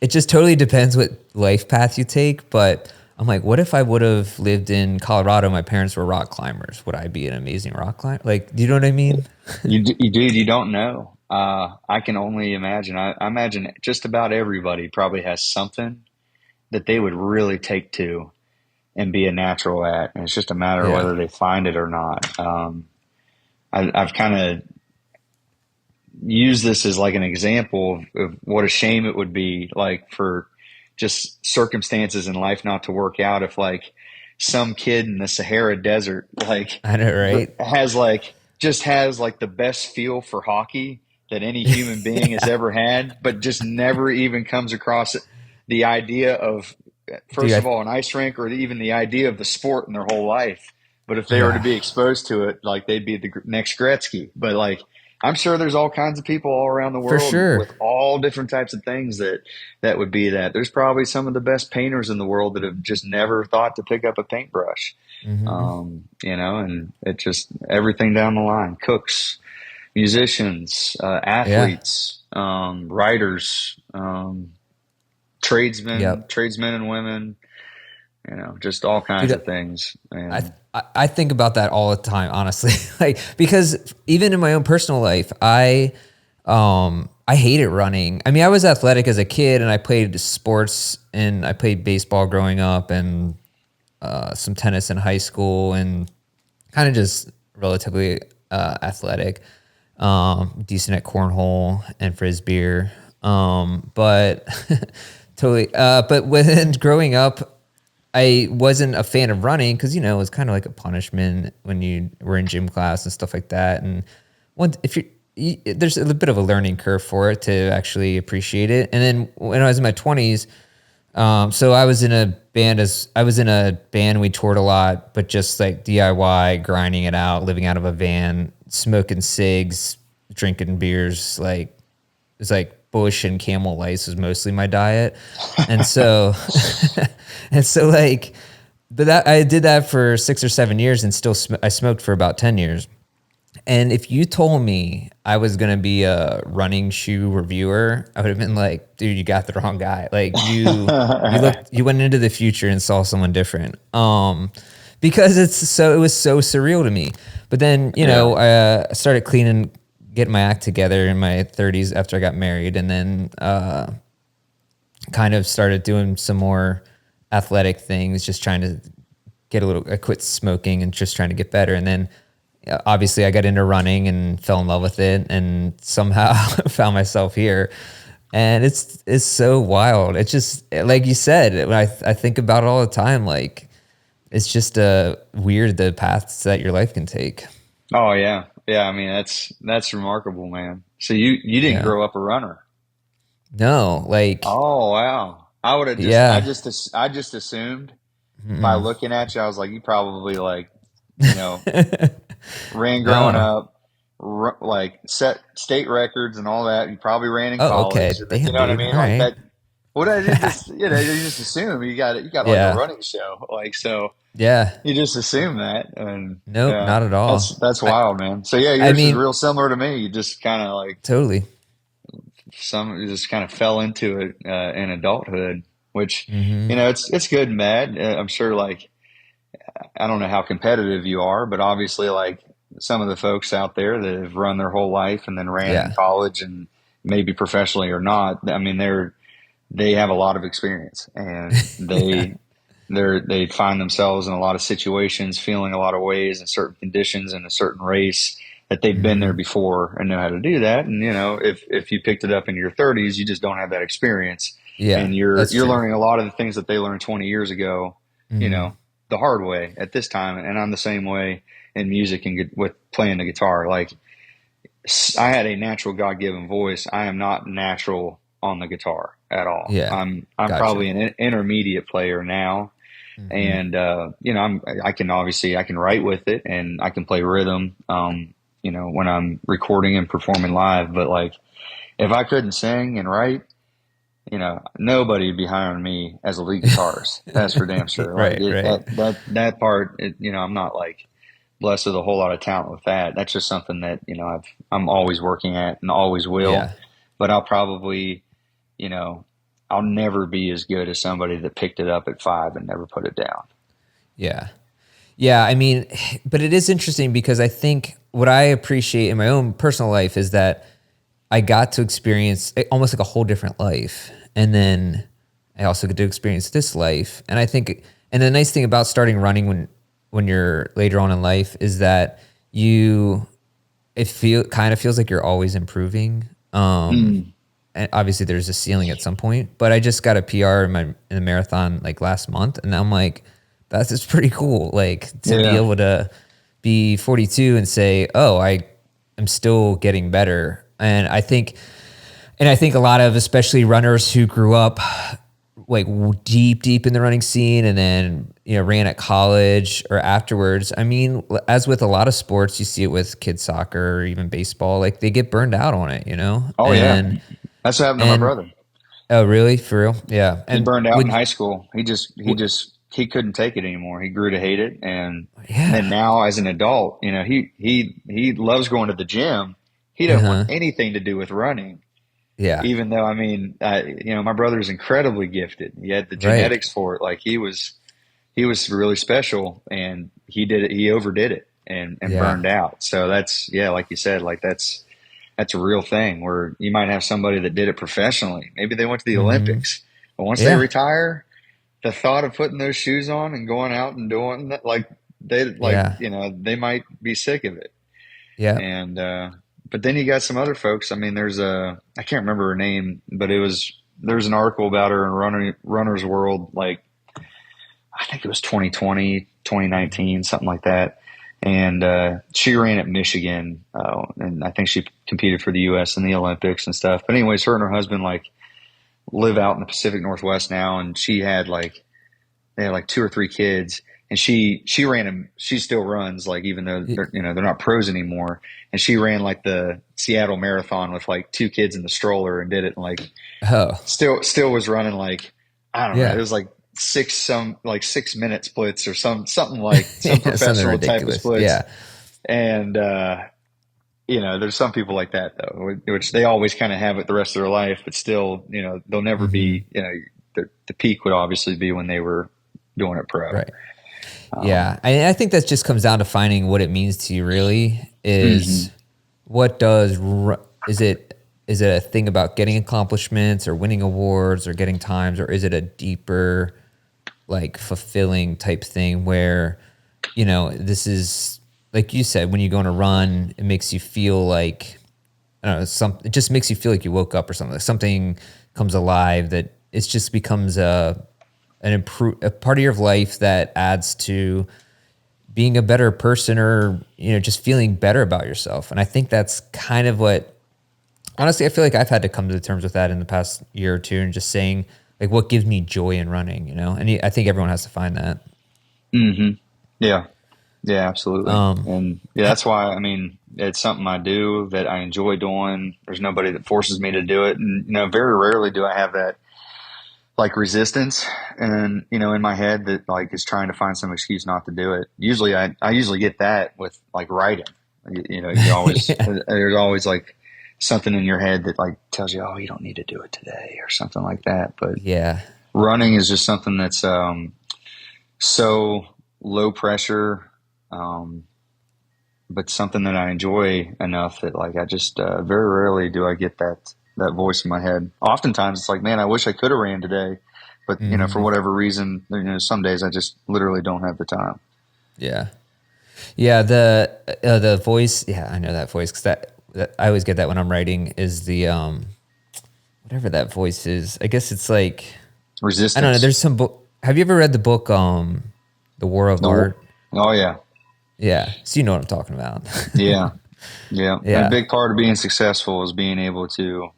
It just totally depends what life path you take, but I'm like, what if I would have lived in Colorado? My parents were rock climbers. Would I be an amazing rock climber? Like, do you know what I mean? Dude, you don't know. I can only imagine. I imagine just about everybody probably has something that they would really take to and be a natural at, and it's just a matter of Yeah. whether they find it or not. I've kind of used this as like an example of what a shame it would be, like for just circumstances in life not to work out if like some kid in the Sahara Desert like I know, right? has like just has like the best feel for hockey that any human being has ever had, but just never even comes across the idea of, Dude, first of all, an ice rink, or even the idea of the sport in their whole life. But if they were to yeah, be exposed to it, like they'd be the next Gretzky. But like, I'm sure there's all kinds of people all around the for world sure. with all different types of things that would be that. There's probably some of the best painters in the world that have just never thought to pick up a paintbrush. Hmm. And it just everything down the line: cooks, musicians, Yeah. athletes, writers, tradesmen, Yep. tradesmen and women. Just all kinds Dude, of things. I And I think about that all the time, honestly. Like because even in my own personal life, I hated running. I mean, I was athletic as a kid and I played sports and I played baseball growing up and some tennis in high school and kind of just relatively athletic, decent at cornhole and frisbee. But totally. But when growing up, I wasn't a fan of running because it was kind of like a punishment when you were in gym class and stuff like that. And if there's a bit of a learning curve for it to actually appreciate it. And then when I was in my 20s, so I was in a band. We toured a lot, but just like DIY, grinding it out, living out of a van, smoking cigs, drinking beers. Like it was like Bush and Camel Lice was mostly my diet, and so and so like, but that I did that for 6 or 7 years, and still I smoked for about 10 years. And if you told me I was gonna be a running shoe reviewer, I would have been like, dude, you got the wrong guy. Like you went into the future and saw someone different. Because it was so surreal to me. But then, yeah, I started getting my act together in my 30s after I got married, and then kind of started doing some more athletic things, just trying to I quit smoking and just trying to get better. And then obviously I got into running and fell in love with it and somehow found myself here. And it's so wild. It's just like you said, when I think about it all the time, like it's just weird the paths that your life can take. oh yeah, yeah. I mean, that's remarkable, man. So you didn't Yeah. grow up a runner. No, like, Oh wow. I would have yeah. I just assumed by Mm-mm. looking at you, I was like, you probably like, you know, ran growing No. up, like set state records and all that. You probably ran in Oh, okay. college, and Damn, you know what I dude. All mean, like right. that. What I did just, you just assume you got like a Yeah. running show, like so. Yeah. You just assume that, and Nope, yeah, not at all. that's I wild, man. So yeah, I yours is mean, real similar to me. You just kind of like totally. you just kind of fell into it in adulthood, which Hmm. it's good and bad. I'm sure, like I don't know how competitive you are, but obviously, like some of the folks out there that have run their whole life and then ran in Yeah. college and maybe professionally or not. I mean, they have a lot of experience, and Yeah. they find themselves in a lot of situations, feeling a lot of ways in certain conditions in a certain race that they've been there Mm-hmm. before and know how to do that. And, if you picked it up in your 30s, you just don't have that experience. Yeah, And you're, that's you're true. learning a lot of the things that they learned 20 years ago, you Mm-hmm. know, the hard way at this time. And I'm the same way in music and with playing the guitar. Like, I had a natural God given voice. I am not natural on the guitar at all. Yeah, I'm gotcha. probably an intermediate player now, Mm-hmm. and I can write with it and I can play rhythm. When I'm recording and performing live, but like if I couldn't sing and write, nobody would be hiring me as a lead guitarist. That's for damn sure. Like Right, it, right. that part, I'm not like blessed with a whole lot of talent with that. That's just something that I'm always working at and always will. Yeah, But I'll probably, you know, I'll never be as good as somebody that picked it up at 5 and never put it down. yeah. Yeah, I mean, but it is interesting because I think what I appreciate in my own personal life is that I got to experience almost like a whole different life. And then I also get to experience this life. And I think, and the nice thing about starting running when you're later on in life is that it kind of feels like you're always improving. Mm. And obviously there's a ceiling at some point, but I just got a PR in the marathon like last month. And I'm like, that's just pretty cool. Like to be Yeah. able to be 42 and say, oh, I am still getting better. And I think a lot of, especially runners who grew up like deep in the running scene and then, ran at college or afterwards. I mean, as with a lot of sports, you see it with kids soccer or even baseball, like they get burned out on it, Oh yeah. and, That's what happened to my and, brother. oh, really? For real? Yeah. He And burned out in high school. He couldn't take it anymore. He grew to hate it. And then yeah. now as an adult, he loves going to the gym. He doesn't want Uh-huh. anything to do with running. Yeah. Even though, I mean, my brother is incredibly gifted. He had the Right. genetics for it. Like he was really special and he did it. He overdid it and Yeah. burned out. So that's, yeah, like you said, like that's a real thing where you might have somebody that did it professionally. Maybe they went to the Hmm. Olympics, but once they Yeah. retire, the thought of putting those shoes on and going out and doing that, Yeah. they might be sick of it. Yeah. And, but then you got some other folks. I mean, I can't remember her name, but there's an article about her in Runner's World. Like, I think it was 2020, 2019, something like that. And she ran at Michigan, and I think she competed for the U.S. in the Olympics and stuff. But anyways, her and her husband like live out in the Pacific Northwest now, and they had like 2 or 3 kids, and she ran them. She still runs, like even though Y- they're not pros anymore. And she ran like the Seattle Marathon with like 2 kids in the stroller and did it, and like Oh, still was running like I don't know. It yeah. was like 6 minute splits or something like some Yeah, something professional type of ridiculous. splits. Yeah. And there's some people like that though, which they always kind of have it the rest of their life, but still, they'll never Hmm. be. The peak would obviously be when they were doing it pro. Right. Yeah. I think that just comes down to finding what it means to you really Hmm. is what is it a thing about getting accomplishments or winning awards or getting times, or is it a deeper, like fulfilling type thing where, this is like you said, when you go on a run, it makes you feel like, I don't know, it just makes you feel like you woke up or something. Like something comes alive that it just becomes a part of your life that adds to being a better person or, just feeling better about yourself. And I think that's kind of what, honestly, I feel like I've had to come to terms with that in the past year or two and just saying like, what gives me joy in running, and I think everyone has to find that. Hmm. Yeah. Yeah, absolutely. Um, And yeah, that's why, I mean, it's something I do that I enjoy doing. There's nobody that forces me to do it. And, very rarely do I have that like resistance and, in my head that like is trying to find some excuse not to do it. Usually I usually get that with like writing. yeah. There's always like something in your head that like tells you, oh, you don't need to do it today or something like that. But Yeah. running is just something that's, so low pressure, um, but something that I enjoy enough that like I just very rarely do I get that voice in my head. Oftentimes it's like, man, I wish I could have ran today, but for Hmm. whatever reason, some days I just literally don't have the time. Yeah. Yeah, the voice. Yeah, I know that voice because that I always get that when I'm writing is the whatever that voice is. I guess it's like I don't know. Resistance. There's some book. Have you ever read the book The War of No. Art? Oh yeah. Yeah, so you know what I'm talking about. Yeah. Yeah. And a Yeah, big part of being successful is being able to,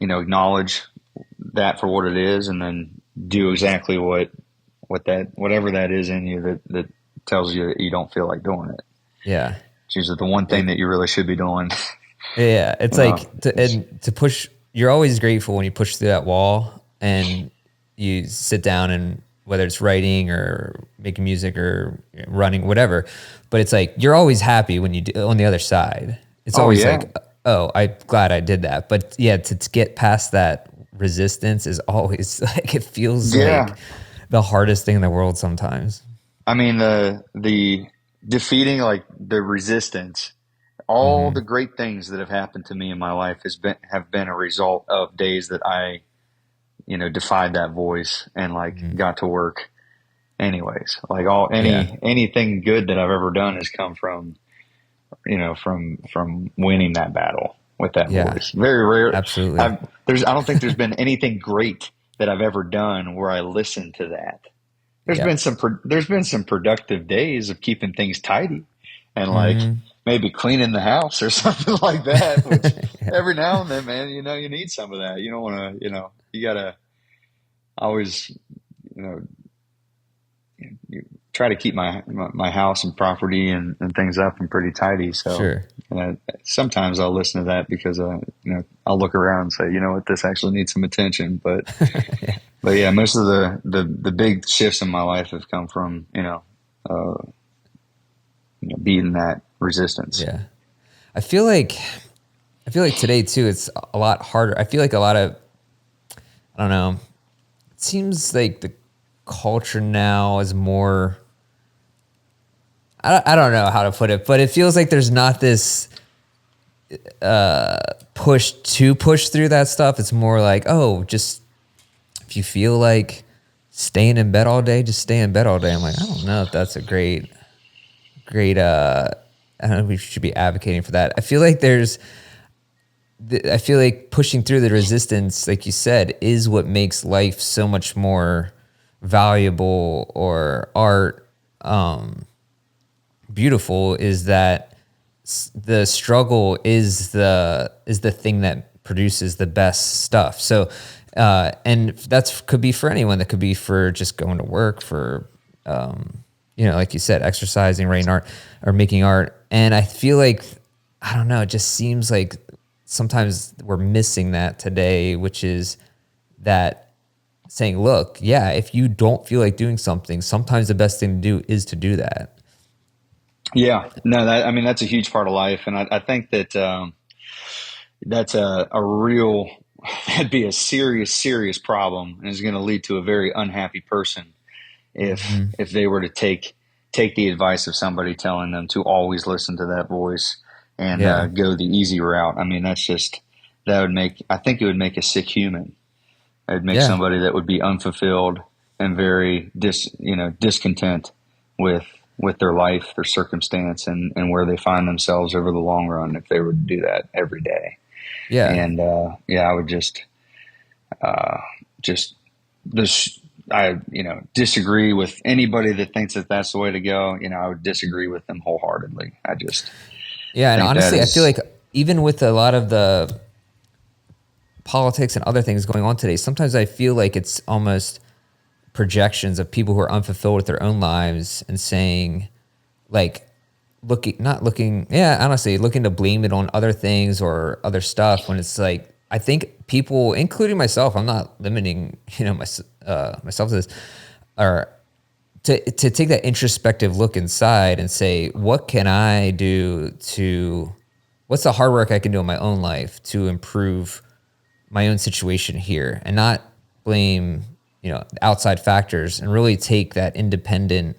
acknowledge that for what it is, and then do exactly whatever that is in you that tells you that you don't feel like doing it. yeah, It's usually the one thing it, that you really should be doing. yeah. It's You know, like to push. You're always grateful when you push through that wall and you sit down and whether it's writing or making music or running, whatever. But it's like you're always happy when you do on the other side. It's oh always yeah, like, oh, I'm glad I did that. But yeah, to get past that resistance is always like it feels yeah. like the hardest thing in the world sometimes. I mean the defeating like the resistance. All Hmm. the great things that have happened to me in my life have been a result of days that I defied that voice and like Hmm. got to work anyways. Like Yeah, anything good that I've ever done has come from winning that battle with that yeah, voice. Very rare. absolutely. I don't think there's been anything great that I've ever done where I listened to that. Yeah. There's been some productive days of keeping things tidy and like Hmm. maybe cleaning the house or something like that, which every now and then, man, you need some of that. You don't want to, you gotta always, you know, you try to keep my house and property and things up and pretty tidy. So Sure. sometimes I'll listen to that because I'll look around and say, you know what, this actually needs some attention. But yeah, most of the big shifts in my life have come from beating that resistance. Yeah. I feel like today too it's a lot harder. I feel like a lot of I don't know. It seems like the culture now is more I don't know how to put it, but it feels like there's not this push through that stuff. It's more like, oh, just if you feel like staying in bed all day, just stay in bed all day. I'm like, I don't know if that's a great I don't know if we should be advocating for that. I feel like pushing through the resistance, like you said, is what makes life so much more valuable or art beautiful. Is that the struggle is the thing that produces the best stuff. So, and that's could be for anyone. That could be for just going to work, for like you said, exercising, writing art, or making art. And I feel like I don't know. It just seems like sometimes we're missing that today, which is that saying, look, yeah, if you don't feel like doing something, sometimes the best thing to do is to do that. Yeah, no, I mean, that's a huge part of life. And I think that that's a real, that'd be a serious, serious problem and is going to lead to a very unhappy person Hmm. if they were to take the advice of somebody telling them to always listen to that voice and Yeah. go the easy route. I mean, I think it would make a sick human. It'd make Yeah. somebody that would be unfulfilled and very discontent with their life, their circumstance, and where they find themselves over the long run if they were to do that every day. Yeah. And yeah, I would just this I disagree with anybody that thinks that that's the way to go. I would disagree with them wholeheartedly. I just Yeah. And think that honestly, I feel is like even with a lot of the politics and other things going on today, sometimes I feel like it's almost projections of people who are unfulfilled with their own lives and saying, like, honestly, looking to blame it on other things or other stuff when it's like, I think people, including myself, I'm not limiting, myself to this, or to take that introspective look inside and say, what can I do what's the hard work I can do in my own life to improve my own situation here and not blame, outside factors and really take that independent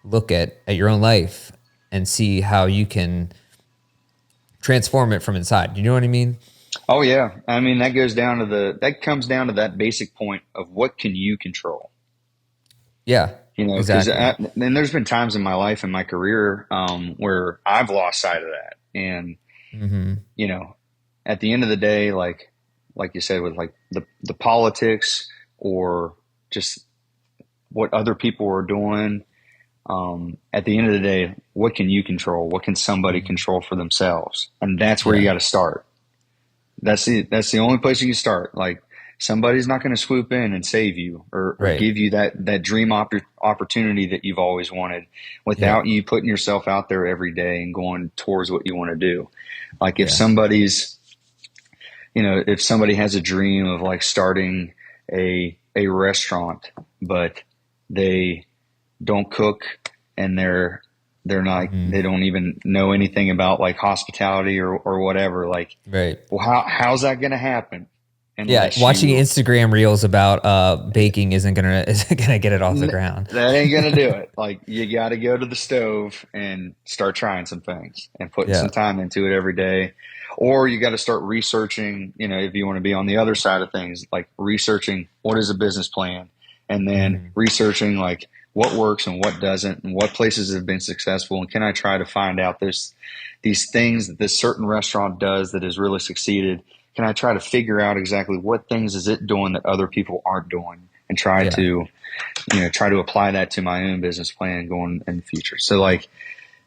look at your own life and see how you can transform it from inside. You know what I mean? oh yeah. I mean that comes down to that basic point of what can you control? Yeah. You know, because Exactly. then there's been times in my life and my career where I've lost sight of that. And, Hmm. you know, at the end of the day, like you said, with like the politics or just what other people are doing, at the end of the day, what can you control? What can somebody Hmm. control for themselves? And that's where you Yeah. got to start. That's the only place you can start. Like somebody's not going to swoop in and save you or Right. give you that dream opportunity that you've always wanted without Yep. you putting yourself out there every day and going towards what you want to do. Like Yeah. if somebody has a dream of like starting a restaurant, but they don't cook and Hmm. they don't even know anything about like hospitality or whatever. Like, Right. well, how's that going to happen Yeah. unless Watching you, Instagram reels about baking isn't gonna get it off the ground. that ain't going to do it. Like, you got to go to the stove and start trying some things and putting Yeah. some time into it every day. Or you got to start researching, if you want to be on the other side of things, like researching what is a business plan and then Hmm. researching like what works and what doesn't and what places have been successful. And can I try to find out these things that this certain restaurant does that has really succeeded? Can I try to figure out exactly what things is it doing that other people aren't doing and Yeah. try to apply that to my own business plan going in the future. So like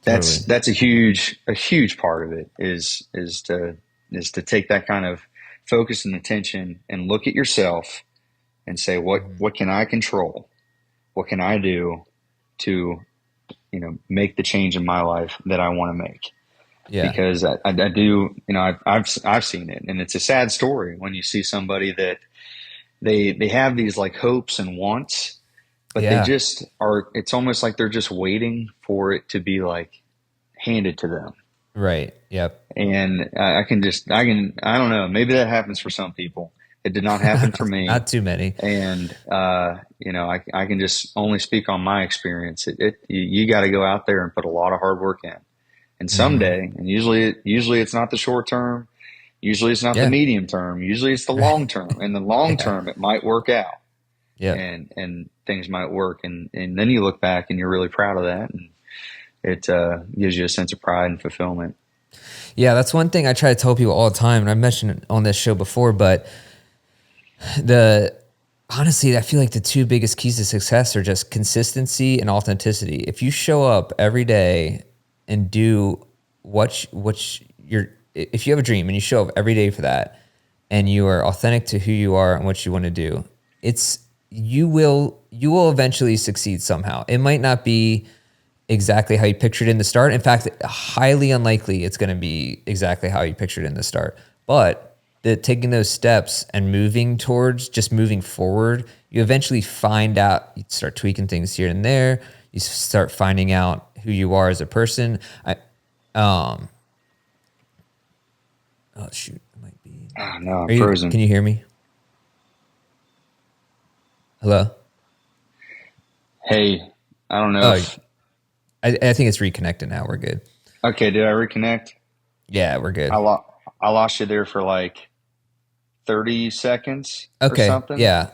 Totally. that's a huge part of it is to take that kind of focus and attention and look at yourself and say Hmm. what can I control? What can I do to make the change in my life that I want to make? Yeah. Because I do, I've seen it, and it's a sad story when you see somebody that they have these like hopes and wants, but they Yeah. just are. It's almost like they're just waiting for it to be like handed to them. Right. Yep. And I don't know. Maybe that happens for some people. It did not happen for me. Not too many. And, I can just only speak on my experience. You got to go out there and put a lot of hard work in. And Hmm. someday, and usually it's not the short term. Usually it's not the Yeah. medium term. Usually it's the Right. long term. And the long Yeah. term, it might work out Yep. and things might work. And then you look back and you're really proud of that. And it gives you a sense of pride and fulfillment. Yeah, that's one thing I try to tell people all the time, and I've mentioned it on this show before, but the honestly, I feel like the two biggest keys to success are just consistency and authenticity. If you show up every day and do if you have a dream and you show up every day for that, and you are authentic to who you are and what you want to do, it's you will eventually succeed somehow. It might not be exactly how you pictured in the start. In fact, highly unlikely it's going to be exactly how you pictured in the start. But taking those steps and moving forward, you eventually find out, you start tweaking things here and there. You start finding out who you are as a person. Um, oh shoot, it might be. Oh, no, I'm Can frozen. you hear me? Hello? Hey, I don't know Oh, if, I think it's reconnected now. We're good. okay, did I reconnect? Yeah, we're I, good. lo- I lost you there for like 30 seconds or Okay. something. Yeah.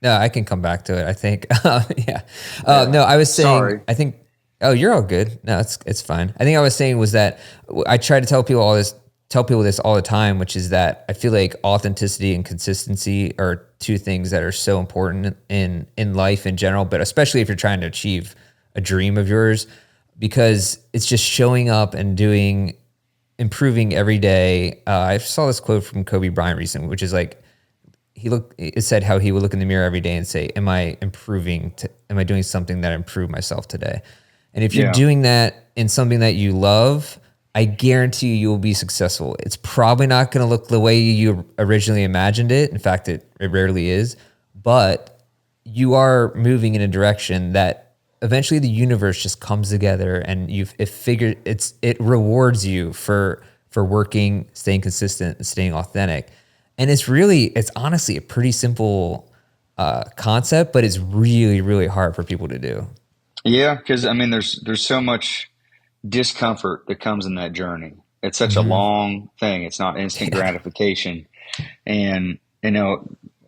No, I can come back to it. I think. Yeah. Yeah. No, I was saying. Sorry. I think. Oh, you're all good. No, it's fine. I think I was saying was that I try to tell people this all the time, which is that I feel like authenticity and consistency are two things that are so important in life in general, but especially if you're trying to achieve a dream of yours, because it's just showing up and improving every day. I saw this quote from Kobe Bryant recently, which is like, it said how he would look in the mirror every day and say, am I am I doing something that improved myself today? And if you're Yeah. doing that in something that you love, I guarantee you will be successful. It's probably not going to look the way you originally imagined it. In fact, it rarely is, but you are moving in a direction that eventually the universe just comes together, and it rewards you for working, staying consistent, and staying authentic. And it's honestly a pretty simple concept, but it's really, really hard for people to do. Yeah. Because I mean, there's so much discomfort that comes in that journey. It's such a Hmm. long thing. It's not instant Yeah. gratification. And,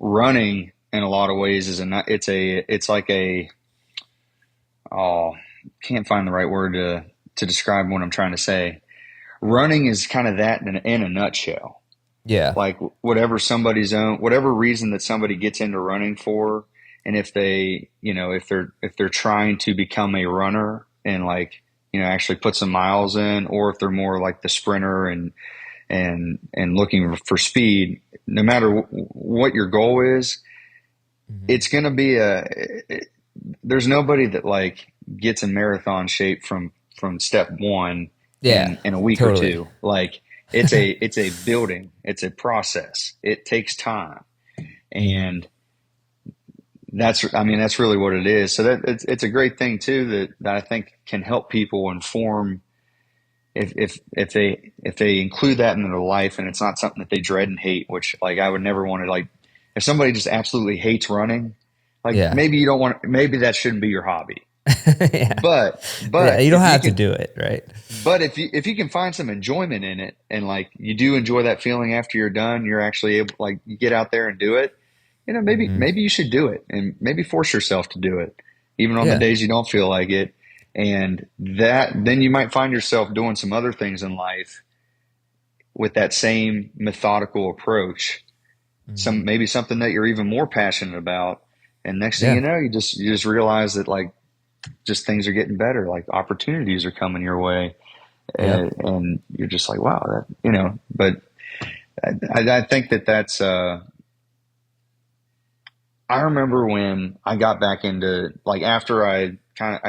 running in a lot of ways it's like oh, can't find the right word to describe what I'm trying to say. Running is kind of that in a nutshell. Yeah. Like whatever reason that somebody gets into running for, and if they, if they're trying to become a runner and like, actually put some miles in, or if they're more like the sprinter and looking for speed, no matter what your goal is, Mhm. it's going to be there's nobody that like gets in marathon shape from step one Yeah, in a week or totally. two. Like it's a building, it's a process. It takes time. Mhm. And that's really what it is. So that it's a great thing too that I think can help people inform if they include that in their life, and it's not something that they dread and hate, which like I would never want to, like, if somebody just absolutely hates running, like Yeah. maybe that shouldn't be your hobby. Yeah. But Yeah, but you don't if you have to can do it, right? but if you can find some enjoyment in it, and like you do enjoy that feeling after you're done, you're actually able, like, you get out there and do it, maybe Mhm. maybe you should do it, and maybe force yourself to do it even on the Yeah. days you don't feel like it. And that then you might find yourself doing some other things in life with that same methodical approach, Mhm. maybe something that you're even more passionate about, and next thing Yeah. you know, you just realize that, like, just things are getting better, like opportunities are coming your way, Yep. and you're just like, wow, but I think that's I remember when I got back into, like, after I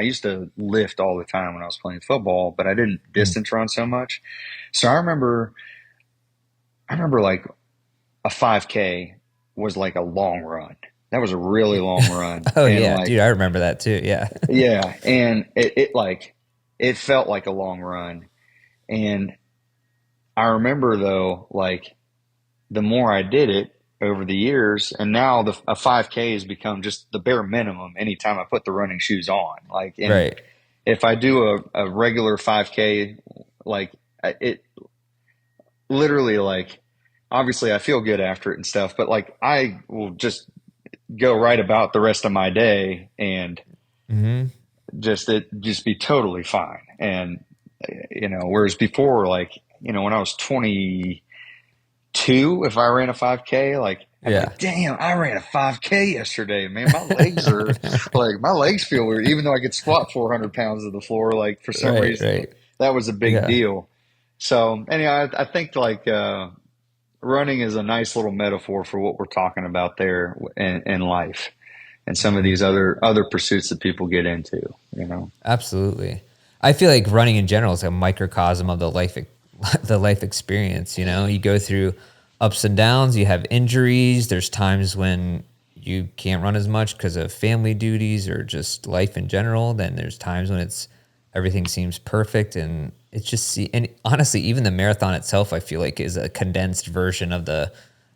used to lift all the time when I was playing football, but I didn't Mm. distance run so much. So I remember like a 5K was like a long run. That was a really long run. Oh And yeah, like, dude, I remember that too. Yeah. yeah. And it felt like a long run. And I remember though, like, the more I did it over the years, and now a 5K has become just the bare minimum anytime I put the running shoes on. Like, and Right. if I do a regular 5K, like, it literally, like, obviously I feel good after it and stuff, but like I will just go right about the rest of my day, and Mhm. just be totally fine. And whereas before, like, when I was 22, if I ran a 5K, like, I'd be Yeah. like, damn, I ran a 5K yesterday, man. My legs feel weird, even though I could squat 400 pounds to the floor. Like, for some Right, reason, right. that was a big Yeah. deal. So anyhow, I think, like, running is a nice little metaphor for what we're talking about there in life, and some of Mhm. these other pursuits that people get into. Absolutely. I feel like running in general is a microcosm of the life the life experience, you know? You go through ups and downs, you have injuries, there's times when you can't run as much because of family duties or just life in general. Then there's times when everything seems perfect, and it's just and honestly, even the marathon itself, I feel like, is a condensed version of the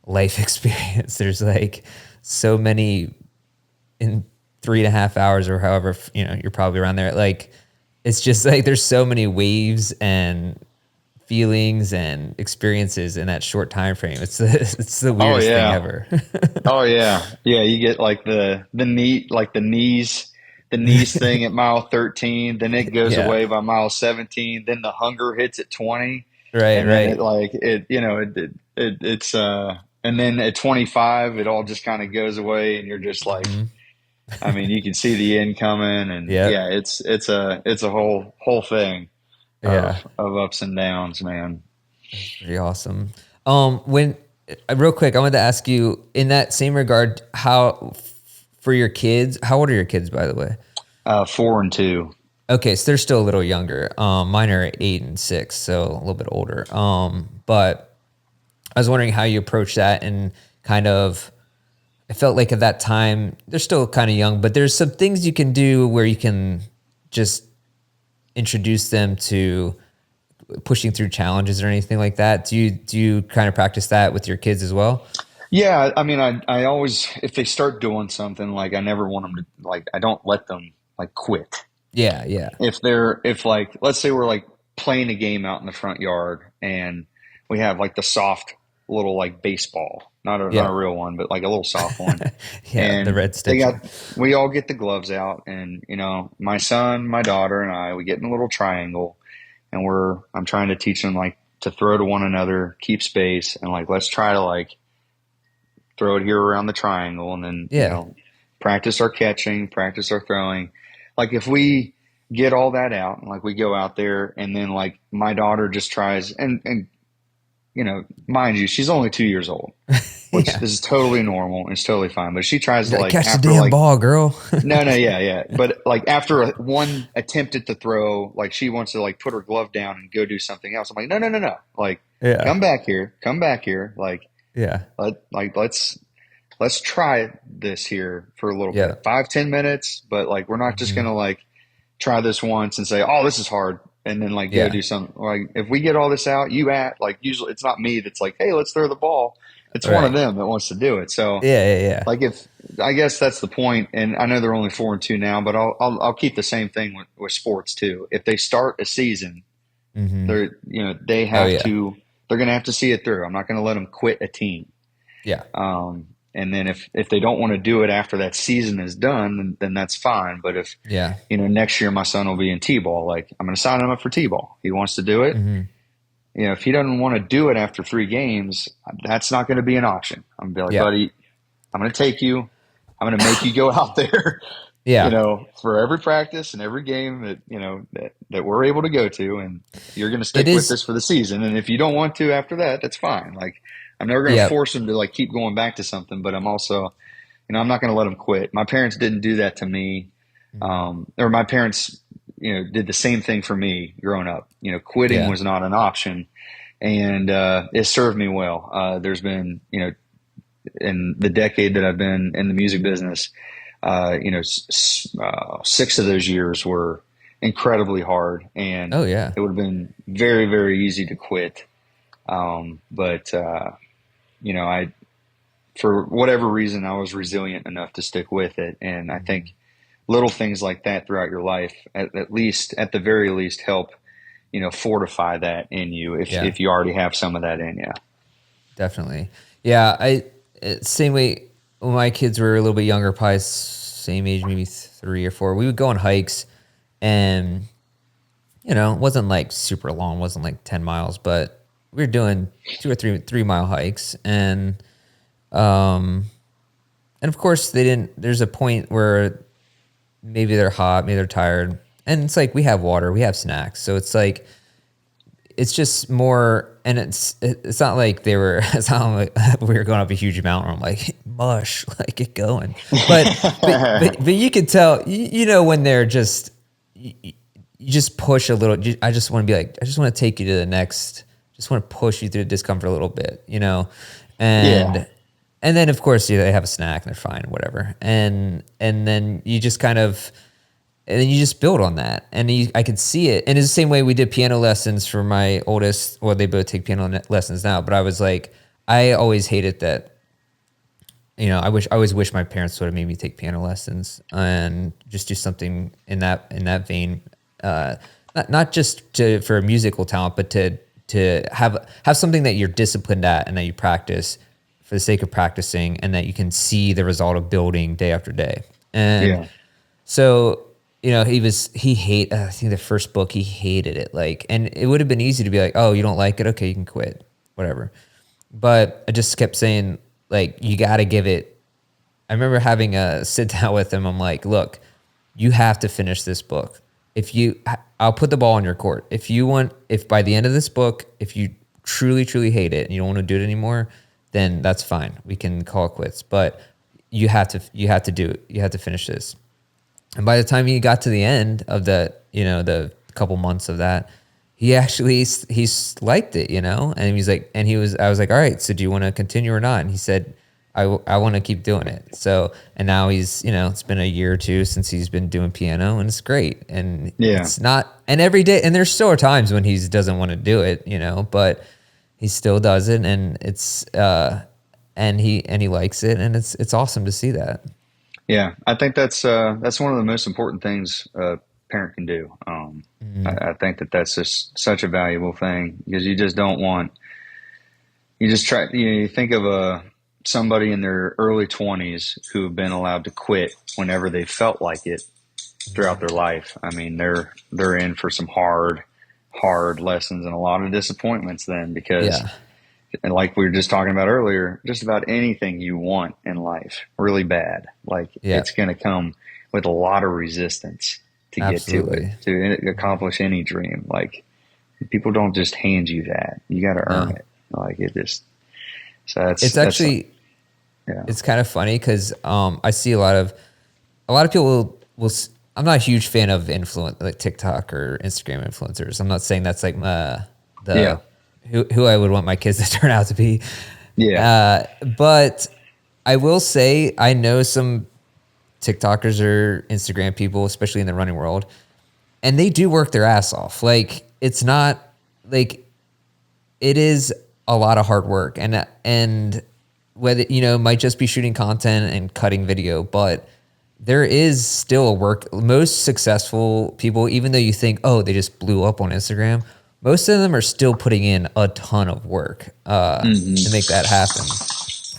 life experience. There's like so many in 3.5 hours or however, you're probably around there. Like, it's just like there's so many waves and feelings and experiences in that short time frame. It's the Oh weirdest thing yeah. ever. Oh yeah. Yeah, you get like the knees thing at mile 13, then it goes Yeah. away by mile 17, then the hunger hits at 20, Right. and then Right. and then at 25 it all just kind of goes away, and you're just like, Hmm. I mean, you can see the end coming, and yeah, Yep. it's a whole thing Yeah. of ups and downs, man. That's pretty awesome. When real quick, I wanted to ask you in that same regard, for your kids, how old are your kids, by the way? 4 and 2. Okay, so they're still a little younger. Mine are 8 and 6, so a little bit older. But I was wondering how you approach that, and kind of, I felt like at that time they're still kind of young, but there's some things you can do where you can just introduce them to pushing through challenges or anything like that. Do you kind of practice that with your kids as well? Yeah, I mean, I always, if they start doing something, like, I never want them to, like, I don't let them, like, quit. Yeah, yeah. If, like, let's say we're like playing a game out in the front yard, and we have like the soft little like baseball, not Yeah. a real one, but like a little soft one. Yeah. The And red they sticks got one. we all get the gloves out, and my son, my daughter, and I, we get in a little triangle, and I'm trying to teach them like to throw to one another, keep space, and like let's try to like throw it here around the triangle, and then Yeah. practice our catching, practice our throwing. Like if we get all that out, and like we go out there, and then like my daughter just tries, and mind you, she's only 2 years old, which Yeah. is totally normal and it's totally fine. But she tries He's to like, like catch the after damn like ball, girl. no, no, yeah, yeah. But like after one attempt at the throw, like she wants to like put her glove down and go do something else. I'm like, no, no, no, no. Like, Yeah. come back here. Like, Yeah. let's try this here for a little Yeah. bit, 5-10 minutes. But like, we're not just Hmm. gonna like try this once and say, oh, this is hard, and then like go Yeah. do something. Like, if we get all this out, like usually it's not me that's like, hey, let's throw the ball. It's one of Right. them that wants to do it. So Yeah. Yeah. Yeah. like if I guess that's the point, and I know they're only 4-2 now, but I'll keep the same thing with sports too. If they start a season, Hmm. they Oh have yeah. to they're going to have to see it through. I'm not going to let them quit a team. Yeah. And then if they don't want to do it after that season is done, then that's fine. But if Yeah. next year my son will be in t-ball, like I'm going to sign him up for t-ball. He wants to do it. Hmm. If he doesn't want to do it after 3 games, that's not going to be an option. I'm going to be like, Yeah. buddy, I'm going to take you. I'm going to make you go out there, Yeah. for every practice and every game that we're able to go to, and you're going to It stick with is. this for the season. And if you don't want to after that, that's fine. Like, I'm never going to Yeah. force him to like keep going back to something, but I'm also, I'm not going to let him quit. My parents didn't do that to me. Hmm. Or my parents, did the same thing for me growing up. Quitting Yeah. was not an option, and it served me well. There's been, in the decade that I've been in the music business, 6 of those years were incredibly hard, and Oh yeah. it would have been very, very easy to quit. But I, for whatever reason, I was resilient enough to stick with it. And I Hmm. think little things like that throughout your life, at the very least, help, fortify that in you Yeah. if you already have some of that in you. Definitely. Yeah. Same way when my kids were a little bit younger, probably same age, maybe 3 or 4. We would go on hikes, and it wasn't like super long, wasn't like 10 miles, but we were doing 2 or 3 mile hikes. And of course there's a point where maybe they're hot, maybe they're tired. And it's like, we have water, we have snacks. So it's like, it's just more, and it's not like it's not like we were going up a huge mountain. I'm like, mush, like get going. But you could tell, when they're just, you just push a little. I just want to be like, I just want to take you to the next. Just want to push you through the discomfort a little bit, Yeah. and and then of course they have a snack and they're fine, whatever. And then you just kind of, and then you just build on that. And I could see it. And it's the same way we did piano lessons for my oldest. Well, they both take piano lessons now. But I was like, I always hated that. I always wish my parents would have made me take piano lessons and just do something in that vein. Not just for a musical talent, but to have something that you're disciplined at and that you practice for the sake of practicing, and that you can see the result of building day after day. And Yeah. so, I think the first book, he hated it. Like, and it would have been easy to be like, oh, you don't like it? Okay, you can quit, whatever. But I just kept saying, like, you got to give it. I remember having a sit down with him. I'm like, look, you have to finish this book. I'll put the ball in your court. If by the end of this book, if you truly, truly hate it and you don't want to do it anymore, then that's fine. We can call it quits. But you have to do it. You have to finish this. And by the time he got to the end of the couple months of that, he's liked it, and I was like, all right, so do you want to continue or not? And he said, I want to keep doing it. So, and now it's been a year or two since he's been doing piano, and it's great. And Yeah. it's not, and every day, and there's still times when he doesn't want to do it, but he still does it. And and he likes it. And it's awesome to see that. Yeah, I think that's one of the most important things a parent can do. Mhm. I think that's just such a valuable thing, because you just don't want you just try, you think of somebody in their early 20s who have been allowed to quit whenever they felt like it throughout their life. I mean, they're in for some hard lessons and a lot of disappointments then, because Yeah. and like we were just talking about earlier, just about anything you want in life really bad, like Yeah. it's going to come with a lot of resistance to get to it, Absolutely. to accomplish any dream. Like people don't just hand you that. You got to earn No. it. Like it just, so It's actually, yeah. it's kind of funny because I see a lot of people I'm not a huge fan of like TikTok or Instagram influencers. I'm not saying that's like Yeah. who I would want my kids to turn out to be. Yeah. But I will say I know some TikTokers or Instagram people, especially in the running world, and they do work their ass off. Like it's not like it is a lot of hard work, and whether it might just be shooting content and cutting video, but there is still a work. Most successful people, even though you think, oh, they just blew up on Instagram, most of them are still putting in a ton of work to make that happen.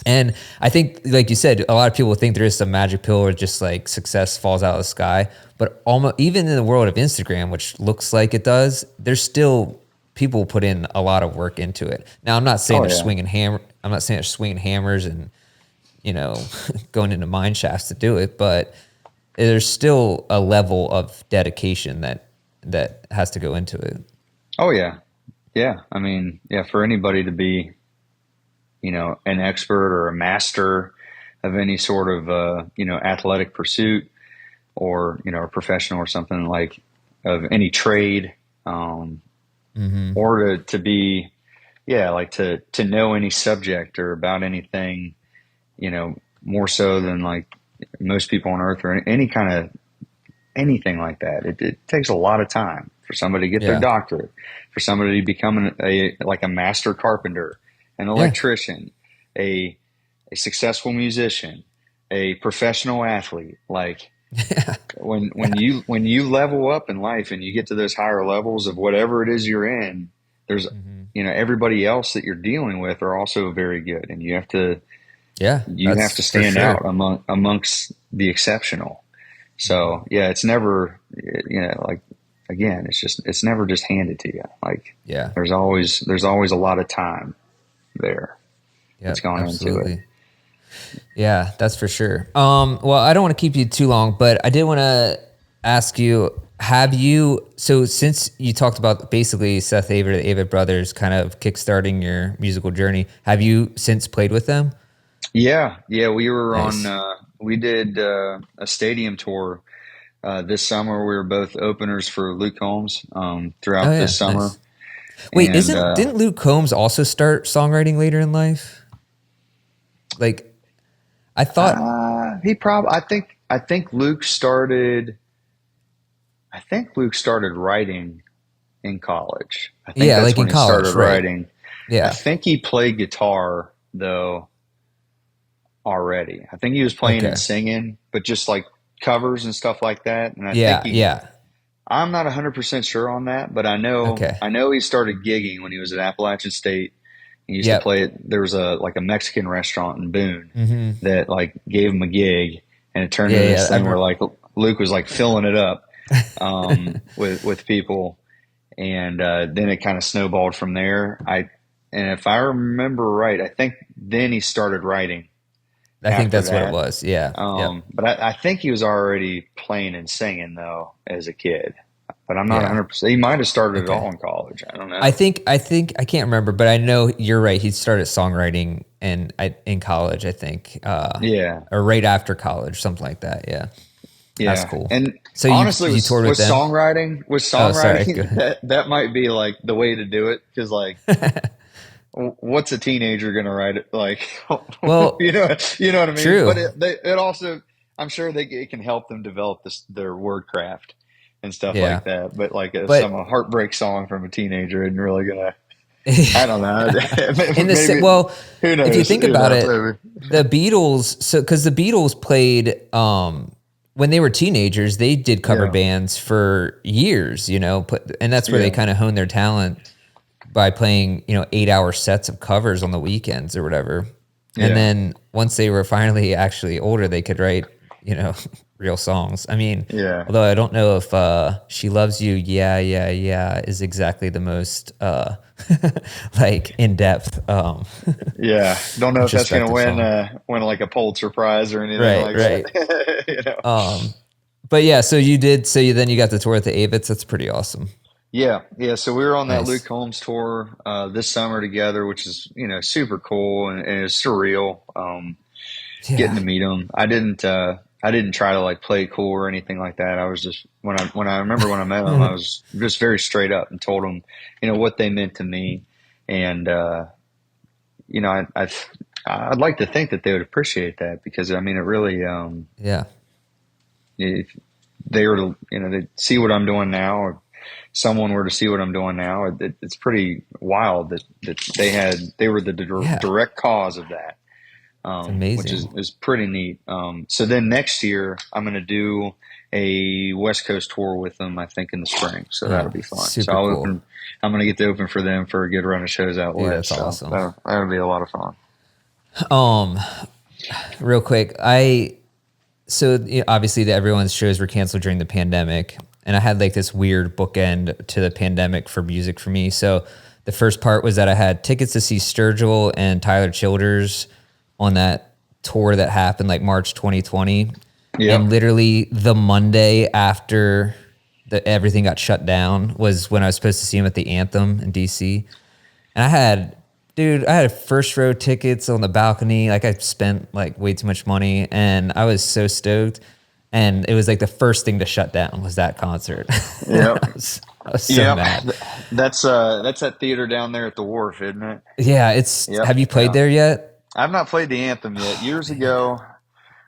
And I think, like you said, a lot of people think there is some magic pill or just like success falls out of the sky. But almost even in the world of Instagram, which looks like it does, there's still people put in a lot of work into it. Now, I'm not saying they're swinging I'm not saying they're swinging hammers and going into mine shafts to do it, but there's still a level of dedication that has to go into it. Oh yeah. Yeah. I mean, yeah, for anybody to be, an expert or a master of any sort of, athletic pursuit or, a professional or something like of any trade, or to be, like to know any subject or about anything, more so than like most people on earth or any kind of anything like that. It takes a lot of time for somebody to get their doctorate, for somebody to become a master carpenter, an electrician, a successful musician, a professional athlete. Like when you level up in life and you get to those higher levels of whatever it is you're in, there's everybody else that you're dealing with are also very good, and you have to stand out amongst the exceptional. So it's never like, again, it's never just handed to you. Like there's always a lot of time there that's gone into it. Yeah, that's for sure. Well, I don't want to keep you too long, but I did want to ask you, so since you talked about basically Seth Avett, the Avett Brothers kind of kickstarting your musical journey, have you since played with them? Yeah. We were we did a stadium tour this summer. We were both openers for Luke Combs throughout this summer. Nice. Wait, didn't Luke Combs also start songwriting later in life? Like, I thought I think Luke started writing in college. I think that's like when in college, he started writing. Yeah. I think he played guitar though already. I think he was playing and singing, but just like covers and stuff like that. And I think I'm not 100% sure on that, but I know he started gigging when he was at Appalachian State. He used to play it. There was a Mexican restaurant in Boone that like gave him a gig, and it turned into this thing where like Luke was like filling it up with people, and then it kind of snowballed from there. And if I remember right, I think then he started writing. I think that's what it was. Yeah. But I think he was already playing and singing though as a kid. But I'm not 100%. He might have started it all in college. I don't know. I think I can't remember, but I know you're right. He started songwriting in college, I think. Or right after college, something like that. Yeah. That's cool. And so honestly, you toured with them? songwriting, that might be like the way to do it. Cause like, what's a teenager going to write it? Like, well, you know what I mean? True. But it also, I'm sure it can help them develop their word craft and stuff like that. But like a heartbreak song from a teenager isn't really going to, I don't know. Who knows? If you think about it, the Beatles, because the Beatles played, when they were teenagers, they did cover bands for years, and that's where they kind of honed their talent. by playing, 8-hour sets of covers on the weekends or whatever. And Yeah. then once they were finally actually older, they could write, real songs. I mean, Yeah. although I don't know if She Loves You, Yeah, Yeah, Yeah is exactly the most like in depth Yeah. Don't know if that's going to introspective song. win like a Pulitzer Prize or anything Right, like right. that. You know. But yeah, so you did. So then you got the tour with the Avets. That's pretty awesome. Yeah, yeah. So we were on that Luke Nice. Combs tour this summer together, which is super cool and it's surreal. Getting Yeah. to meet him. I didn't try to like play cool or anything like that. I was just when I remember when I met him, I was just very straight up and told him, what they meant to me, and I'd like to think that they would appreciate that because I mean it really Yeah. if they were to they see what I'm doing now or someone were to see what I'm doing now, it's pretty wild that they were the Yeah. direct cause of that. It's Which amazing. is pretty neat. So then next year I'm going to do a West Coast tour with them, I think in the spring. So that'll Oh, be fun. So super cool. I'm going to get to open for them for a good run of shows out Dude, west. that's So awesome. that'll be a lot of fun. Um, Real quick, obviously everyone's shows were canceled during the pandemic, and I had like this weird bookend to the pandemic for music for me. So the first part was that I had tickets to see Sturgill and Tyler Childers on that tour that happened like March 2020, and Yep. literally the Monday after everything got shut down was when I was supposed to see him at the Anthem in DC. And I had first row tickets on the balcony. Like I spent like way too much money and I was so stoked. And it was like the first thing to shut down was that concert. I Yep. was so Yep. mad. That's that theater down there at the wharf, isn't it? Yeah, Yep. have you played Yeah. there yet? I've not played the anthem yet. Years ago,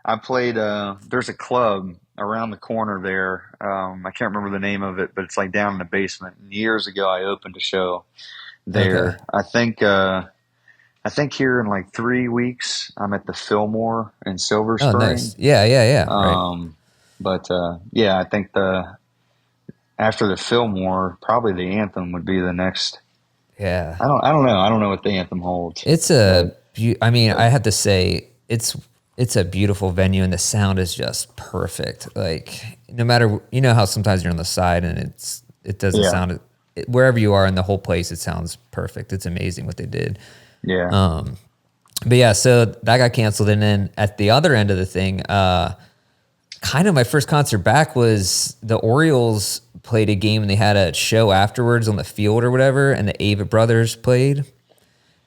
I played. There's a club around the corner there. I can't remember the name of it, but it's like down in the basement. And years ago, I opened a show Okay. there. I think here in like 3 weeks, I'm at the Fillmore in Silver Oh, Spring. nice. Yeah, yeah, yeah. Right. Um, but yeah, I think the after the Fillmore, probably the anthem would be the next. Yeah. I don't know. I don't know what the anthem holds, It's but I mean, I have to say it's a beautiful venue and the sound is just perfect. Like no matter, how sometimes you're on the side and it doesn't yeah, sound wherever you are in the whole place, it sounds perfect. It's amazing what they did. yeah, But yeah, so that got canceled. And then at the other end of the thing, kind of my first concert back was the Orioles played a game and they had a show afterwards on the field or whatever. And the Avett Brothers played.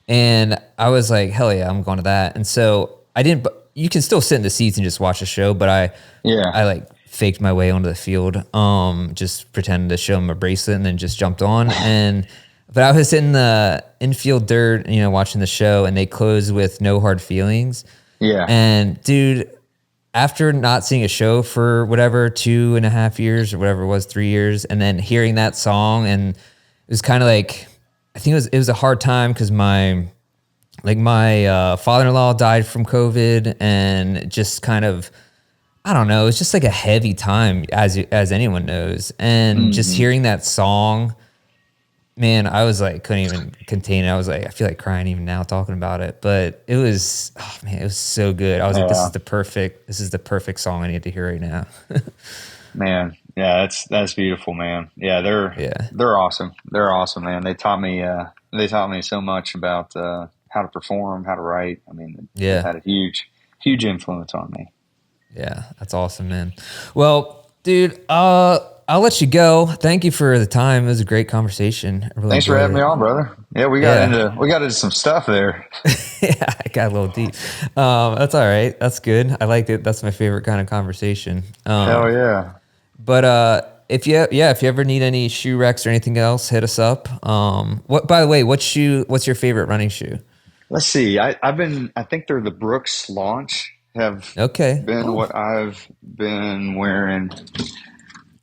And I was like, hell yeah, I'm going to that. And so I didn't, you can still sit in the seats and just watch the show, but I yeah, like faked my way onto the field, just pretended to show him a bracelet and then just jumped on. But I was in the infield dirt, watching the show and they closed with No Hard Feelings. yeah, And dude, after not seeing a show for whatever, 2.5 years or whatever it was, 3 years, and then hearing that song, and it was kind of like, I think it was a hard time because my father-in-law died from COVID, and just kind of, I don't know, it's just like a heavy time as anyone knows, and just hmm hearing that song, man, I was like, couldn't even contain it. I was like, I feel like crying even now talking about it. But it was, oh man, it was so good. I was like, this yeah. is the perfect song I need to hear right now. Man, yeah, that's beautiful, man. Yeah, Yeah. they're awesome. They're awesome, man. They taught me so much about how to perform, how to write. I mean, they've Yeah. had a huge influence on me. Yeah. That's awesome, man. Well, dude, I'll let you go. Thank you for the time. It was a great conversation. I really Thanks for enjoyed having me it. on, brother. Yeah, Yeah. we got into some stuff there. Yeah, I got a little deep. That's all right. That's good. I liked it. That's my favorite kind of conversation. Hell yeah. But if you ever need any shoe recs or anything else, hit us up. By the way, what's your favorite running shoe? Let's see. I think they're the Brooks launch have Okay. been Oh, what I've been wearing.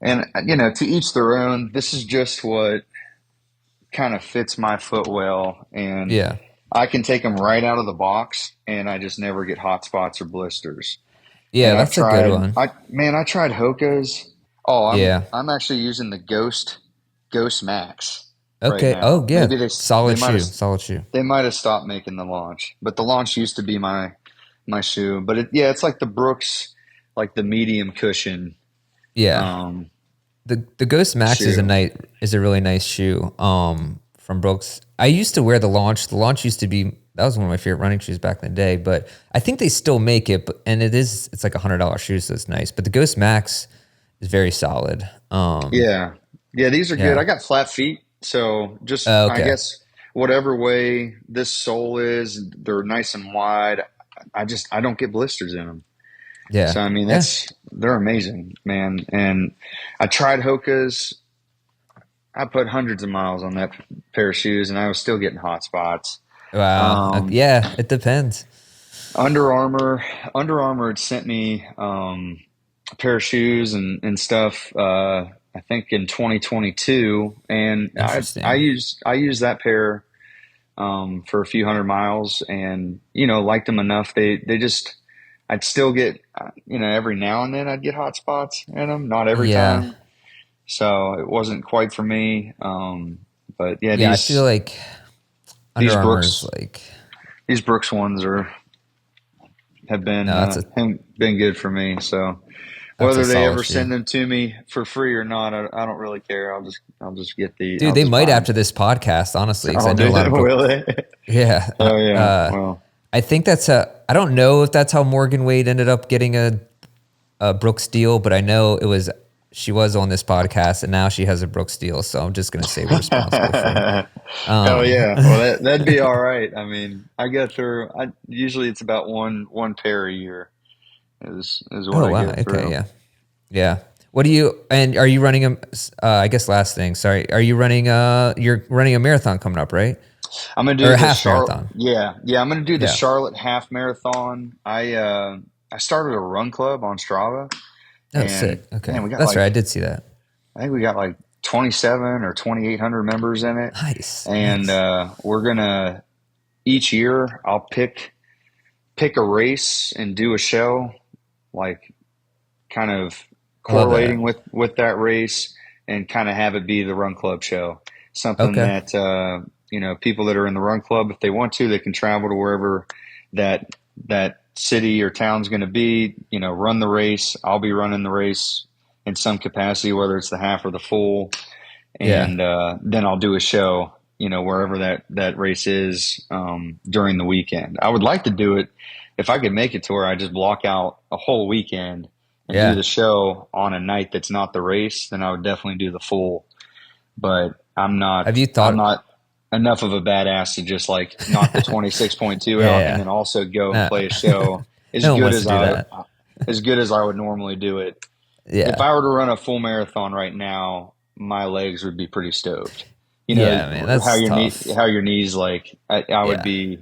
And to each their own. This is just what kind of fits my foot well, and yeah. I can take them right out of the box, and I just never get hot spots or blisters. Yeah, And I've that's a good tried, one. I tried Hoka's. Oh, I'm Yeah. I'm actually using the Ghost Max. right Okay. Oh, now. yeah. Maybe they Solid might have shoe. Solid shoe. they might have stopped making the launch, but the launch used to be my shoe. But yeah, it's like the Brooks, like the medium cushion Yeah. um, The Ghost Max shoe. is a really nice shoe. From Brooks. I used to wear the Launch. The Launch used to be that was one of my favorite running shoes back in the day. But I think they still make it. But and it's like $100 shoe, so it's nice. But the Ghost Max is very solid. Yeah, yeah, these are good. Yeah. I got flat feet, so just I Okay. guess whatever way this sole is, they're nice and wide. I don't get blisters in them. Yeah. So I mean Yeah. they're amazing, man. And I tried Hoka's. I put hundreds of miles on that pair of shoes, and I was still getting hot spots. Wow. Um, Yeah. It depends. Under Armour, Under Armour had sent me a pair of shoes and stuff. I think in 2022, and Interesting. I used that pair for a few hundred miles, and liked them enough. They just I'd still get every now and then I'd get hot spots in them, not every Yeah. time. So it wasn't quite for me. But yeah, Yeah. I feel like Under these Armour is Brooks like these Brooks ones are have no. been good for me. So That's a whether they solid ever shoe. send them to me for free or not, I don't really care. I'll just Dude, I'll they just might buy them. after this podcast, honestly, because I Oh, know a dude, lot of will Brook. they? Yeah. Oh yeah. Well, I think I don't know if that's how Morgan Wade ended up getting a Brooks deal, but I know she was on this podcast and now she has a Brooks deal. So I'm just going to say we're responsible for it. hell yeah. Well, that'd be all right. I mean, I go through. I usually it's about one pair a year is what Oh, I wow. go Okay. through. Yeah. Yeah. And are you running I guess last thing, sorry. Are you you're running a marathon coming up, right? I'm gonna Or do a the half Charlotte. marathon? Yeah. I'm gonna do the Yeah. Charlotte half marathon. I started a run club on Strava, Oh, and sick. Okay. man, we got That's right. I like did see that. I think we got like 27 or 2,800 members in it, Nice. and Nice. we're gonna each year I'll pick a race and do a show, like kind of I love correlating that. with that race, and kind of have it be the run club show. Something Okay. that people that are in the run club, if they want to, they can travel to wherever that city or town's going to be. Run the race. I'll be running the race in some capacity, whether it's the half or the full, Yeah. and then I'll do a show. Wherever that race is during the weekend. I would like to do it if I could make it to where I just block out a whole weekend and do Yeah. the show on a night that's not the race. Then I would definitely do the full. But Have you I'm thought? not enough of a badass to just like knock the 26.2 Yeah. out and Yeah. then also go and No, play a show no one wants to do that. as good as I would normally do it. If Yeah. I were to run a full marathon right now, my legs would be pretty stoked. Yeah, man. That's tough. How your knees, like I would Yeah. be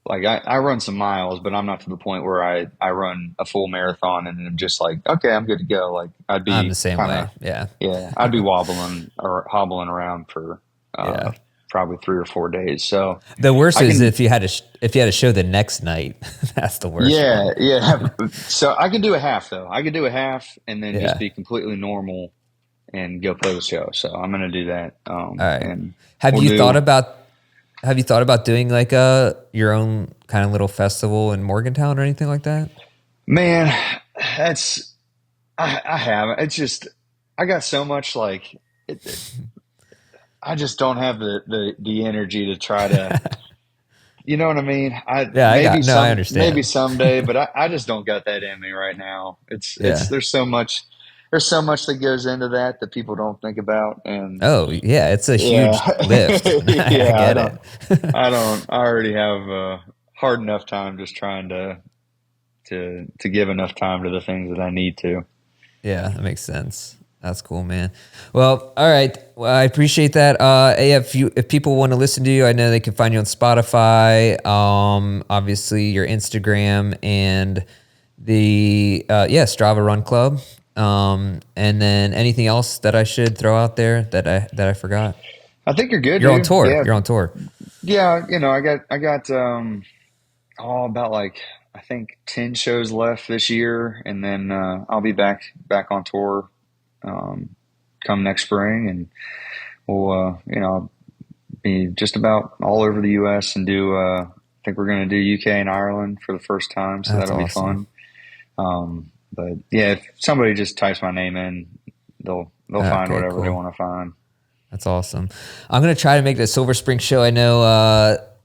like I run some miles, but I'm not to the point where I run a full marathon and I'm just like, okay, I'm good to go. Like I'd I'm the be same kind way. of Yeah. yeah, I'd be wobbling or hobbling around for Yeah. probably 3 or 4 days. So The worst I is can, if you had a show the next night. That's the worst yeah, one. yeah. So I could do a half though. I could do a half and then just Yeah. be completely normal and go play the show. So I'm gonna do that. All right. And Have we'll you thought do. about have you thought about doing like your own kind of little festival in Morgantown or anything like that? Man, that's I haven't. It's just I got so much like I just don't have the energy to try to. You know what I mean? Yeah, I Maybe understand. someday, but I just don't got that in me right now. It's Yeah. there's so much that goes into that people don't think about, and Oh, yeah, it's a yeah, huge lift. I yeah. get it. I already have hard enough time just trying to give enough time to the things that I need to. Yeah, that makes sense. That's cool, man. Well, all right. Well, I appreciate that. Hey, if people want to listen to you, I know they can find you on Spotify. Obviously your Instagram and the Strava Run Club. And then anything else that I should throw out there that I forgot. I think you're good, You're on dude. tour. Yeah, You're on tour. yeah. I got about like I think 10 shows left this year, and then I'll be back on tour um, come next spring, and we'll be just about all over the U.S. and do. I think we're going to do UK and Ireland for the first time, so That's that'll be awesome. fun. But yeah, if somebody just types my name in, they'll find Okay, whatever they cool. want to find. That's awesome. I'm gonna try to make the Silver Spring show. I know.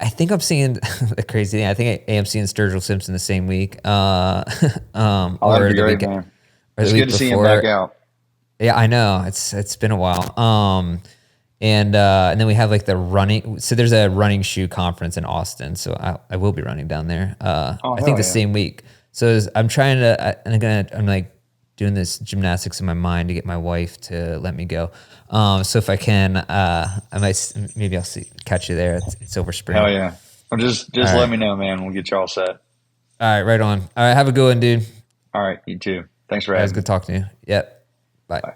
I think I'm seeing the crazy thing. I think I am seeing Sturgill Simpson the same week, Oh, that'd or be the great, week, man. or the It's good week to see him back before. out. Yeah, I know. It's been a while. And then we have like the running. So there's a running shoe conference in Austin. So I will be running down there. Oh, I think hell the yeah. same week. So I'm trying to. I'm like doing this gymnastics in my mind to get my wife to let me go. So if I can, I might maybe I'll catch you there at Silver Spring. Hell yeah. Well, All just let right, me know, man. We'll get you all set. all right, right on. All right, have a good one, dude. All right, you too. Thanks for That was having good me. talking to you. Yep. Bye. Bye.